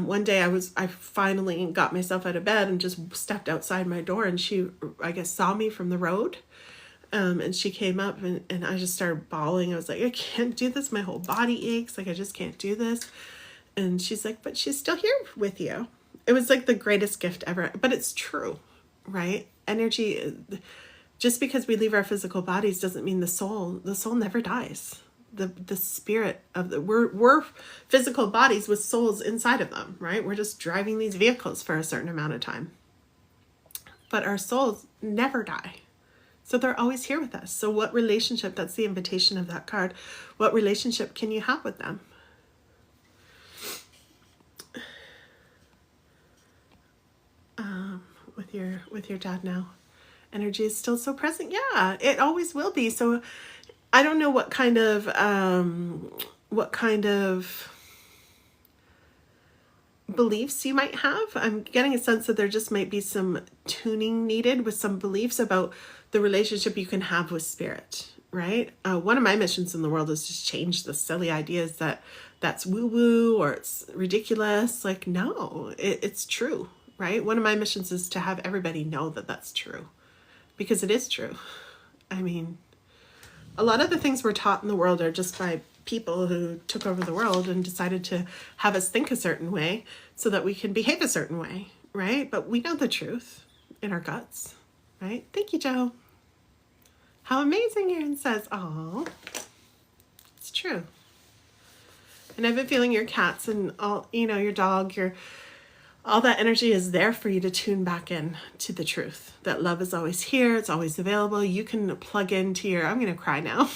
one day I finally got myself out of bed and just stepped outside my door, and she, I guess, saw me from the road. And she came up and I just started bawling. I was like, I can't do this. My whole body aches. Like, I just can't do this. And she's like, but she's still here with you. It was like the greatest gift ever. But it's true, right? Energy, just because we leave our physical bodies doesn't mean the soul never dies. The spirit of we're physical bodies with souls inside of them, right? We're just driving these vehicles for a certain amount of time. But our souls never die. So they're always here with us. So what relationship, that's the invitation of that card, what relationship can you have with them? With your dad now. Energy is still so present. Yeah, it always will be. So I don't know what kind of beliefs you might have. I'm getting a sense that there just might be some tuning needed with some beliefs about the relationship you can have with spirit, right? One of my missions in the world is just change the silly ideas that that's woo-woo or it's ridiculous. Like, no, it's true, right? One of my missions is to have everybody know that that's true, because it is true. I mean, a lot of the things we're taught in the world are just by people who took over the world and decided to have us think a certain way so that we can behave a certain way, right? But we know the truth in our guts, right? Thank you, Joe. How amazing, Erin says. Oh, it's true. And I've been feeling your cats and all, your dog, all that energy is there for you to tune back in to the truth. That love is always here. It's always available. You can plug into I'm going to cry now,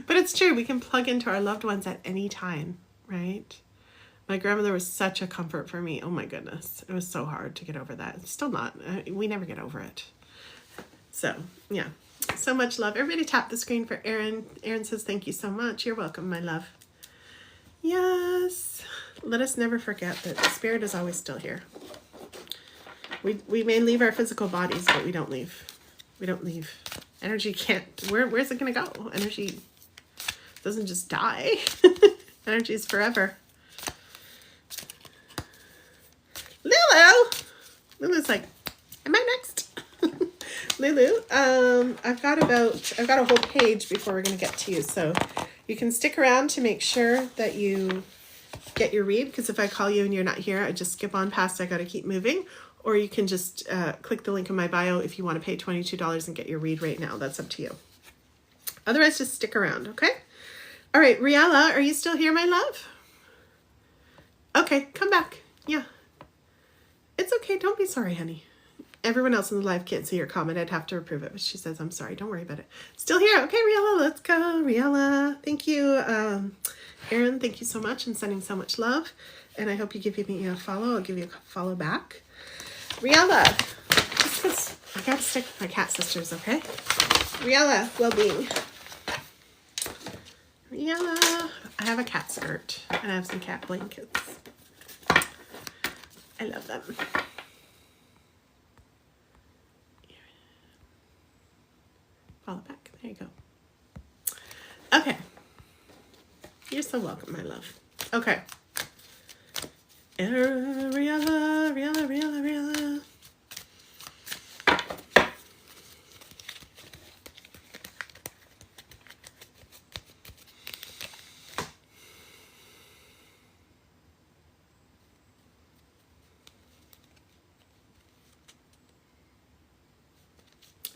but it's true. We can plug into our loved ones at any time, right? My grandmother was such a comfort for me. Oh my goodness. It was so hard to get over that. It's still not. We never get over it. So yeah, so much love. Everybody tap the screen for Erin. Erin says, thank you so much. You're welcome, my love. Yes. Let us never forget that the spirit is always still here. We may leave our physical bodies, but we don't leave. We don't leave. Energy can't. Where's it going to go? Energy doesn't just die. Energy is forever. Lulu's like, am I next? Lulu, I've got a whole page before we're going to get to you, so you can stick around to make sure that you get your read, because if I call you and you're not here, I just skip on past. I got to keep moving. Or you can just click the link in my bio if you want to pay $22 and get your read right now. That's up to you. Otherwise, just stick around, okay? All right, Riella, are you still here, my love? Okay, come back. Yeah. It's okay. Don't be sorry, honey. Everyone else in the live can't see your comment. I'd have to approve it. But she says, I'm sorry. Don't worry about it. Still here. Okay, Riella, let's go. Riella, thank you. Erin, thank you so much. I'm sending so much love. And I hope you give me a follow. I'll give you a follow back. Riella, just because I got to stick with my cat sisters, okay? Riella, well-being. Riella, I have a cat skirt. And I have some cat blankets. I love them. Follow back. There you go. Okay. You're so welcome, my love. Okay. Riella, Riella, Riella, Riella.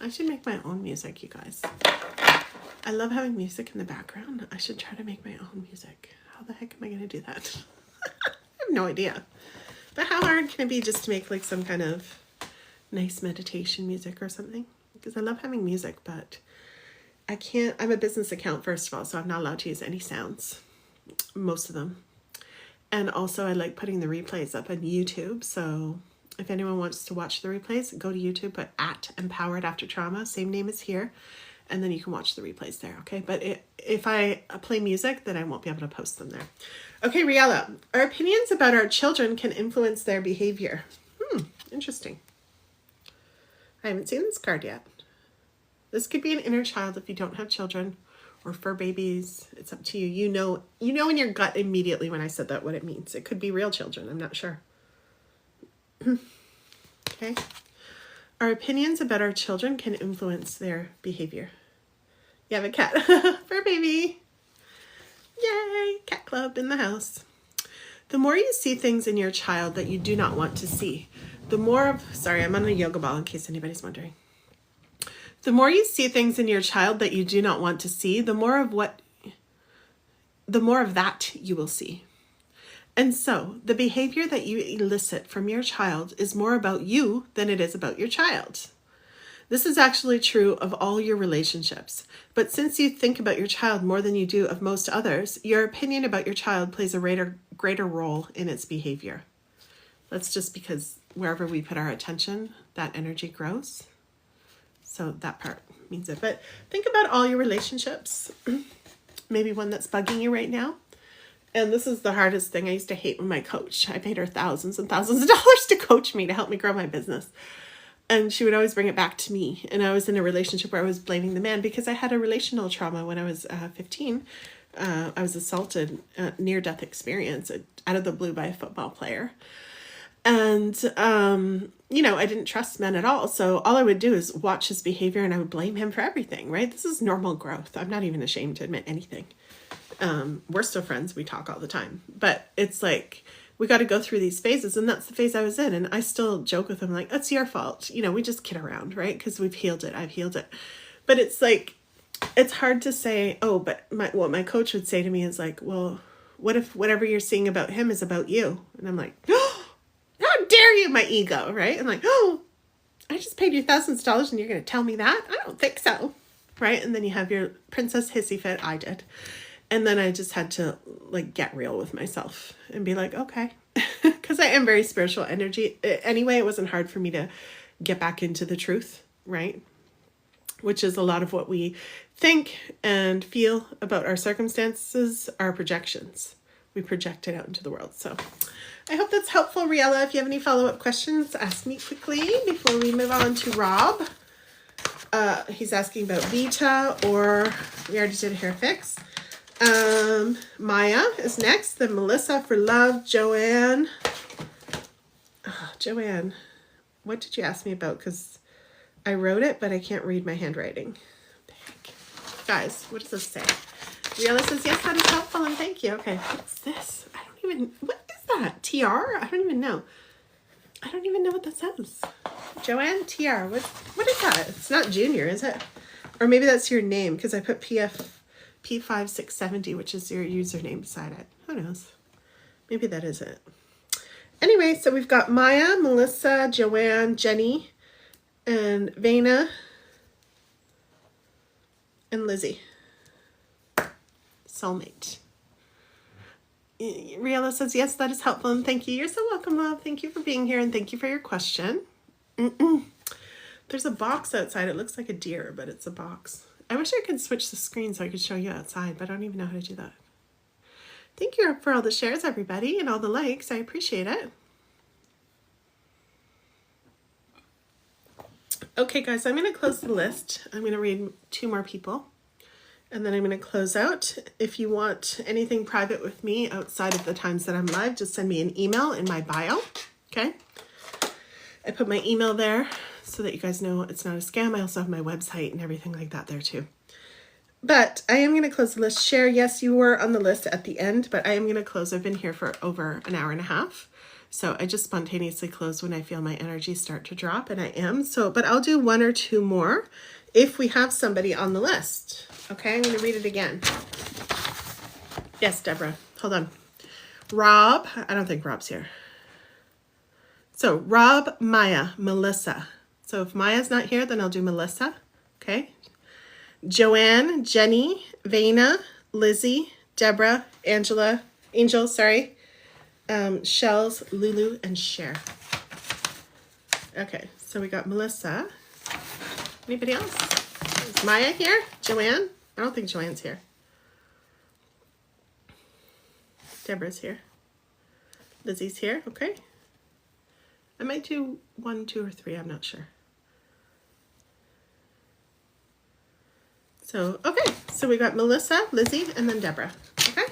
I should make my own music, you guys. I love having music in the background. I should try to make my own music. How the heck am I going to do that? I have no idea. But how hard can it be just to make like some kind of nice meditation music or something? Because I love having music, but I can't. I'm a business account, first of all, so I'm not allowed to use any sounds. Most of them. And also I like putting the replays up on YouTube, so if anyone wants to watch the replays, go to YouTube, put @Empowered After Trauma, same name as here, and then you can watch the replays there, okay? But if I play music, then I won't be able to post them there. Okay, Riella, our opinions about our children can influence their behavior. Interesting. I haven't seen this card yet. This could be an inner child if you don't have children or fur babies. It's up to you. You know in your gut immediately when I said that what it means. It could be real children. I'm not sure. Okay. Our opinions about our children can influence their behavior. You have a cat. Fur baby. Yay. Cat club in the house. The more you see things in your child that you do not want to see, the more of... Sorry, I'm on a yoga ball in case anybody's wondering. The more you see things in your child that you do not want to see, the more of that you will see. And so the behavior that you elicit from your child is more about you than it is about your child. This is actually true of all your relationships. But since you think about your child more than you do of most others, your opinion about your child plays a greater role in its behavior. That's just because wherever we put our attention, that energy grows. So that part means it. But think about all your relationships. Maybe one that's bugging you right now. And this is the hardest thing. I used to hate when my coach, I paid her thousands and thousands of dollars to coach me, to help me grow my business. And she would always bring it back to me. And I was in a relationship where I was blaming the man because I had a relational trauma when I was 15. I was assaulted, near-death experience out of the blue by a football player. And, I didn't trust men at all. So all I would do is watch his behavior and I would blame him for everything, right? This is normal growth. I'm not even ashamed to admit anything. We're still friends. We talk all the time. But it's like, we got to go through these phases. And that's the phase I was in. And I still joke with him like, that's your fault. We just kid around, right? Because we've healed it. I've healed it. But it's like, it's hard to say, but what my coach would say to me is like, well, what if whatever you're seeing about him is about you? And I'm like, oh, how dare you, my ego, right? I'm like, I just paid you thousands of dollars and you're going to tell me that? I don't think so, right? And then you have your princess hissy fit. I did. And then I just had to get real with myself and be like, okay, because I am very spiritual energy. Anyway, it wasn't hard for me to get back into the truth, right? Which is a lot of what we think and feel about our circumstances, our projections. We project it out into the world. So I hope that's helpful, Riella. If you have any follow-up questions, ask me quickly before we move on to Rob. He's asking about Vita, or we already did a hair fix. Maya is next, then Melissa for love, Joanne. Joanne, what did you ask me about? Because I wrote it, but I can't read my handwriting. Heck. Guys, what does this say? Riella says, yes, that is helpful, and thank you. Okay, what's this? What is that? TR? I don't even know. I don't even know what that says. Joanne, TR, what is that? It's not Junior, is it? Or maybe that's your name, because I put P5670, which is your username beside it. Who knows? Maybe that is it. Anyway, so we've got Maya, Melissa, Joanne, Jenny, and Vena and Lizzie. Soulmate. Riella says, yes, that is helpful, and thank you. You're so welcome, love. Thank you for being here, and thank you for your question. There's a box outside. It looks like a deer, but it's a box. I wish I could switch the screen so I could show you outside, but I don't even know how to do that. Thank you for all the shares, everybody, and all the likes. I appreciate it. Okay, guys, I'm going to close the list. I'm going to read 2 more people, and then I'm going to close out. If you want anything private with me outside of the times that I'm live, just send me an email in my bio, okay? I put my email there so that you guys know it's not a scam. I also have my website and everything like that there too. But I am going to close the list. Share, yes, you were on the list at the end, but I am going to close. I've been here for over an hour and a half. So I just spontaneously close when I feel my energy start to drop, and I am. So, but I'll do 1 or 2 more if we have somebody on the list. Okay, I'm going to read it again. Yes, Deborah. Hold on. Rob. I don't think Rob's here. So Rob, Maya, Melissa. So if Maya's not here, then I'll do Melissa. Okay. Joanne, Jenny, Vena, Lizzie, Deborah, Angel, Shells, Lulu, and Cher. Okay, so we got Melissa. Anybody else? Is Maya here? Joanne? I don't think Joanne's here. Deborah's here. Lizzie's here. Okay. I might do 1, 2, or 3. I'm not sure. So, okay. So we got Melissa, Lizzie, and then Deborah. Okay.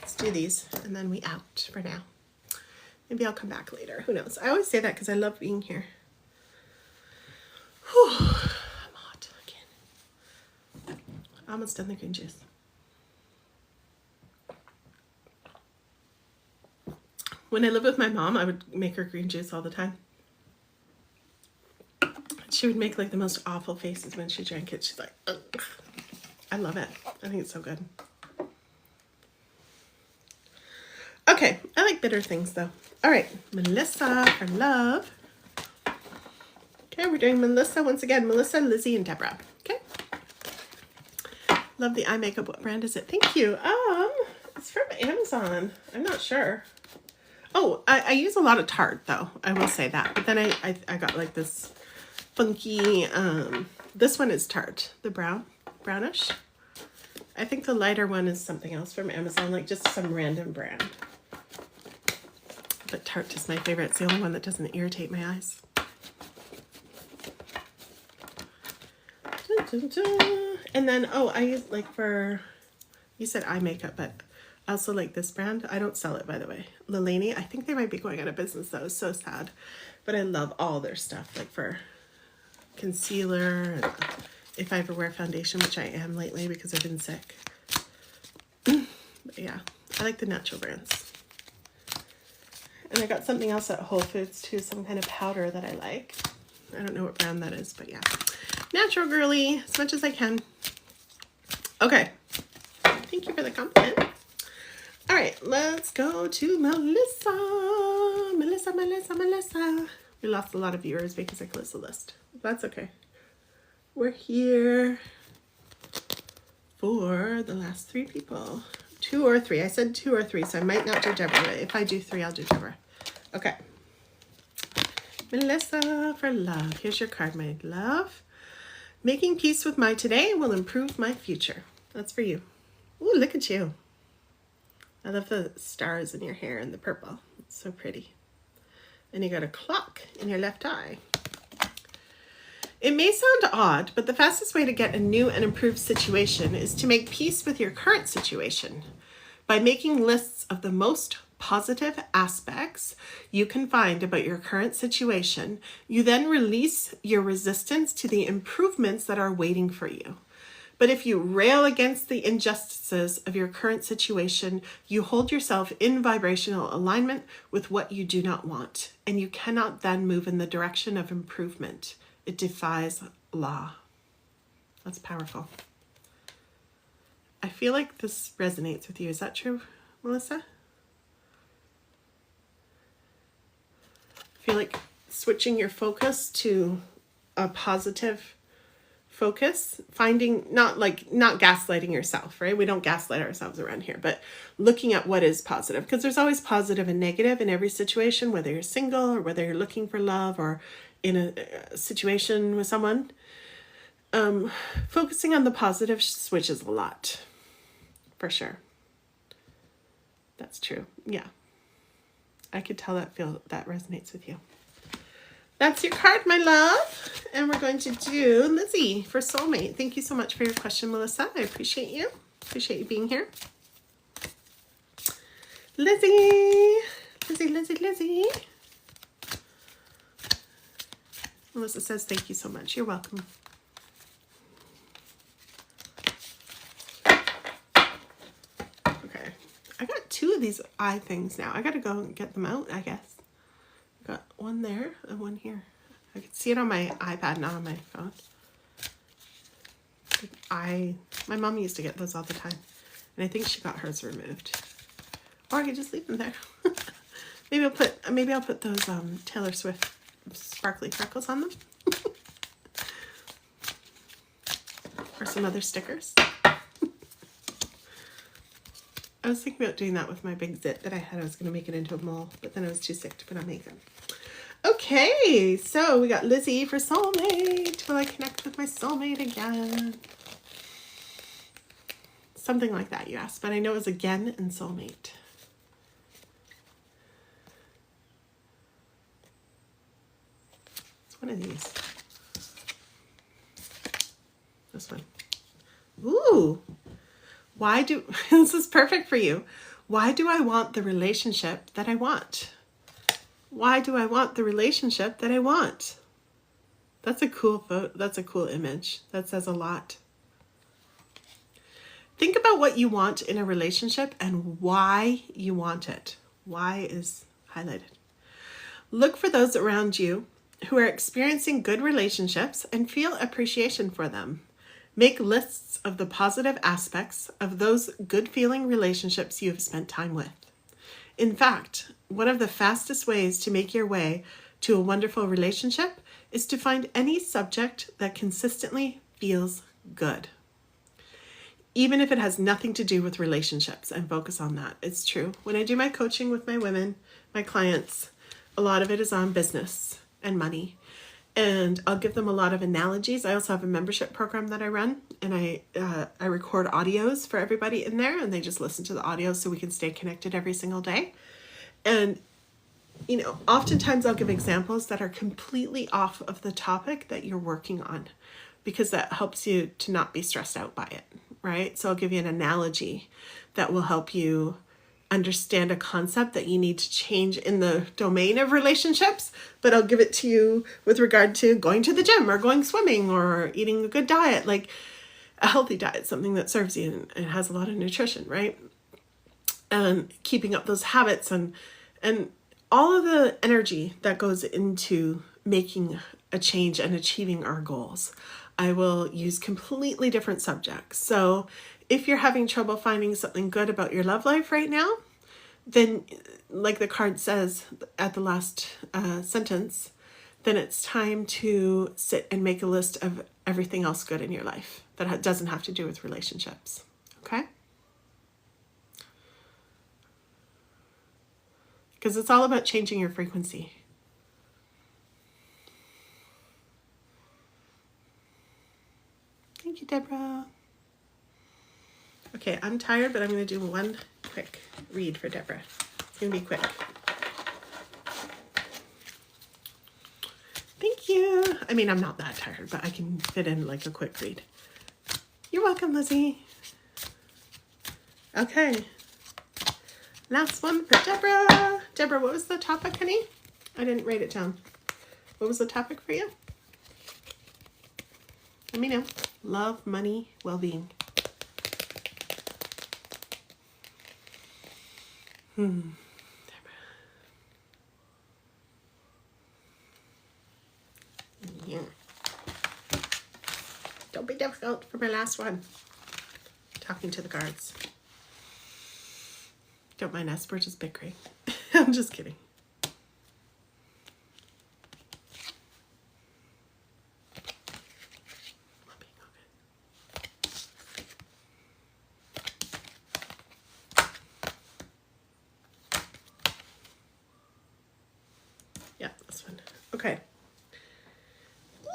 Let's do these, and then we out for now. Maybe I'll come back later. Who knows? I always say that because I love being here. Whew. I'm hot again. Almost done the green juice. When I lived with my mom, I would make her green juice all the time. She would make like the most awful faces when she drank it. She's like, ugh. I love it. I think it's so good. Okay, I like bitter things though. All right, Melissa for love. Okay, we're doing Melissa once again. Melissa, Lizzie, and Deborah. Okay. Love the eye makeup. What brand is it? Thank you. It's from Amazon. I'm not sure. Oh, I use a lot of Tarte though. I will say that. But then I got like this funky, this one is Tarte, the brownish. I think the lighter one is something else from Amazon, like just some random brand. But Tarte is my favorite. It's the only one that doesn't irritate my eyes. Dun, dun, dun. And then, I use like you said eye makeup, but I also like this brand. I don't sell it, by the way. Lilani. I think they might be going out of business though. It's so sad. But I love all their stuff, like for concealer, and if I ever wear foundation, which I am lately because I've been sick. But yeah, I like the natural brands. And I got something else at Whole Foods too, some kind of powder that I like. I don't know what brand that is, but yeah. Natural girly, as much as I can. Okay. Thank you for the compliment. All right, let's go to Melissa. Melissa. We lost a lot of viewers because I closed the list. That's okay. We're here for the last 3 people. 2 or 3. I said 2 or 3, so I might not do Deborah. But if I do 3, I'll do Deborah. Okay. Melissa for love. Here's your card, my love. Making peace with my today will improve my future. That's for you. Ooh, look at you. I love the stars in your hair and the purple. It's so pretty. And you got a clock in your left eye. It may sound odd, but the fastest way to get a new and improved situation is to make peace with your current situation. By making lists of the most positive aspects you can find about your current situation, you then release your resistance to the improvements that are waiting for you. But if you rail against the injustices of your current situation, you hold yourself in vibrational alignment with what you do not want, and you cannot then move in the direction of improvement. It defies law. That's powerful. I feel like this resonates with you. Is that true, Melissa? I feel like switching your focus to a positive focus, finding, not gaslighting yourself, right? We don't gaslight ourselves around here, but looking at what is positive, because there's always positive and negative in every situation, whether you're single or whether you're looking for love or in a situation with someone. Focusing on the positive switches a lot, for sure. That's true. Yeah. I could tell that resonates with you. That's your card, my love. And we're going to do Lizzie for soulmate. Thank you so much for your question, Melissa. I appreciate you. Appreciate you being here. Lizzie. Lizzie. Melissa says, thank you so much. You're welcome. Okay. I got 2 of these eye things now. I got to go and get them out, I guess. Got one there and one here. I can see it on my iPad, not on my phone. My mom used to get those all the time, and I think she got hers removed. Or I could just leave them there. maybe I'll put those Taylor Swift sparkly freckles on them, or some other stickers. I was thinking about doing that with my big zit that I had. I was going to make it into a mole, but then I was too sick to put on makeup. Okay, so we got Lizzie for soulmate. Will I connect with my soulmate again? Something like that, you asked, but I know it was again and soulmate. It's one of these. This one. Ooh. This is perfect for you. Why do I want the relationship that I want? Why do I want the relationship that I want? That's a cool photo. That's a cool image. That says a lot. Think about what you want in a relationship and why you want it. Why is highlighted. Look for those around you who are experiencing good relationships and feel appreciation for them. Make lists of the positive aspects of those good-feeling relationships you have spent time with. In fact, one of the fastest ways to make your way to a wonderful relationship is to find any subject that consistently feels good. Even if it has nothing to do with relationships, and focus on that. It's true. When I do my coaching with my women, my clients, a lot of it is on business and money. And I'll give them a lot of analogies. I also have a membership program that I run, and I record audios for everybody in there, and they just listen to the audios so we can stay connected every single day. And, oftentimes I'll give examples that are completely off of the topic that you're working on, because that helps you to not be stressed out by it, right? So I'll give you an analogy that will help you understand a concept that you need to change in the domain of relationships, but I'll give it to you with regard to going to the gym or going swimming or eating a good diet, like a healthy diet, something that serves you and has a lot of nutrition, right? And keeping up those habits and all of the energy that goes into making a change and achieving our goals. I will use completely different subjects. So if you're having trouble finding something good about your love life right now, then like the card says at the last sentence, then it's time to sit and make a list of everything else good in your life that doesn't have to do with relationships. Okay? Because it's all about changing your frequency. Thank you, Deborah. Okay, I'm tired, but I'm going to do one quick read for Deborah. It's going to be quick. Thank you. I mean, I'm not that tired, but I can fit in like a quick read. You're welcome, Lizzie. Okay. Last one for Deborah. Deborah, what was the topic, honey? I didn't write it down. What was the topic for you? Let me know. Love, money, well-being. Yeah. Don't be difficult for my last one. Talking to the guards. Don't mind us, we're just bickering. I'm just kidding. Okay.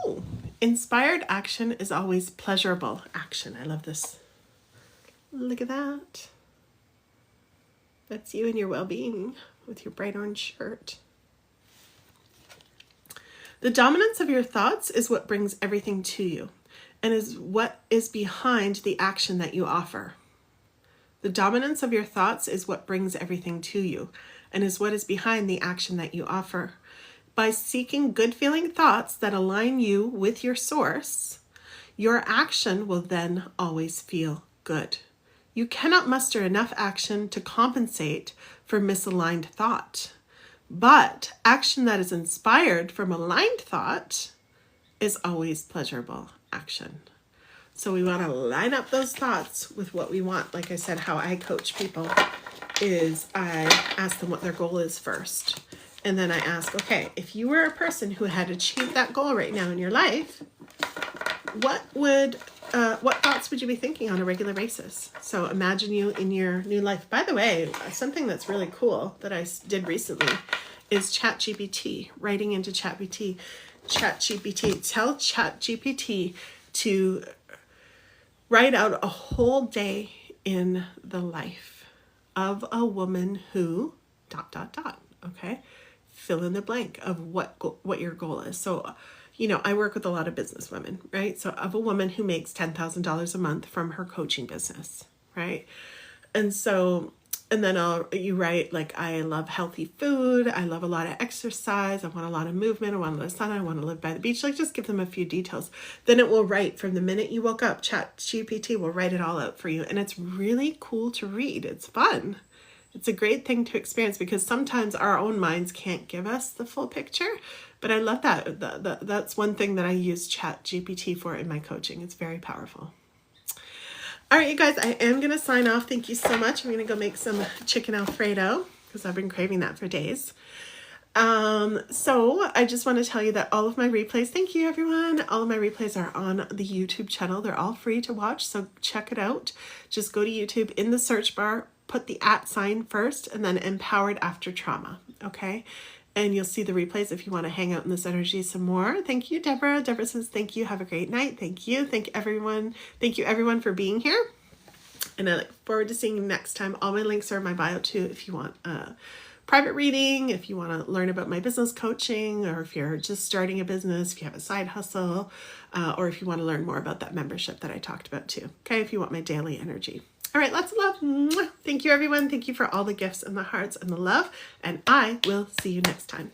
Ooh. Inspired action is always pleasurable action. I love this. Look at that. That's you and your well-being with your bright orange shirt. The dominance of your thoughts is what brings everything to you and is what is behind the action that you offer. The dominance of your thoughts is what brings everything to you and is what is behind the action that you offer. By seeking good feeling thoughts that align you with your source, your action will then always feel good. You cannot muster enough action to compensate for misaligned thought. But action that is inspired from aligned thought is always pleasurable action. So we want to line up those thoughts with what we want. Like I said, how I coach people is I ask them what their goal is first. And then I ask, okay, if you were a person who had achieved that goal right now in your life, what thoughts would you be thinking on a regular basis? So imagine you in your new life. By the way, something that's really cool that I did recently is ChatGPT, writing into ChatGPT. Tell ChatGPT to write out a whole day in the life of a woman who ... Okay? Fill in the blank of what your goal is. So, I work with a lot of business women, right? So of a woman who makes $10,000 a month from her coaching business, right? And then you write like, I love healthy food. I love a lot of exercise. I want a lot of movement. I want a lot of sun. I want to live by the beach. Like, just give them a few details. Then it will write from the minute you woke up. ChatGPT will write it all out for you. And it's really cool to read. It's fun. It's a great thing to experience because sometimes our own minds can't give us the full picture. But I love that. That's one thing that I use ChatGPT for in my coaching. It's very powerful. All right, you guys, I am going to sign off. Thank you so much. I'm going to go make some chicken Alfredo because I've been craving that for days. So I just want to tell you that all of my replays, thank you everyone. All of my replays are on the YouTube channel. They're all free to watch. So check it out. Just go to YouTube in the search bar, put the @ sign first and then Empowered After Trauma. Okay. And you'll see the replays if you want to hang out in this energy some more. Thank you, Deborah. Deborah says, thank you. Have a great night. Thank you. Thank you everyone for being here. And I look forward to seeing you next time. All my links are in my bio too if you want a private reading, if you want to learn about my business coaching, or if you're just starting a business, if you have a side hustle, or if you want to learn more about that membership that I talked about too. Okay, if you want my daily energy. All right, lots of love. Mwah. Thank you, everyone. Thank you for all the gifts and the hearts and the love. And I will see you next time.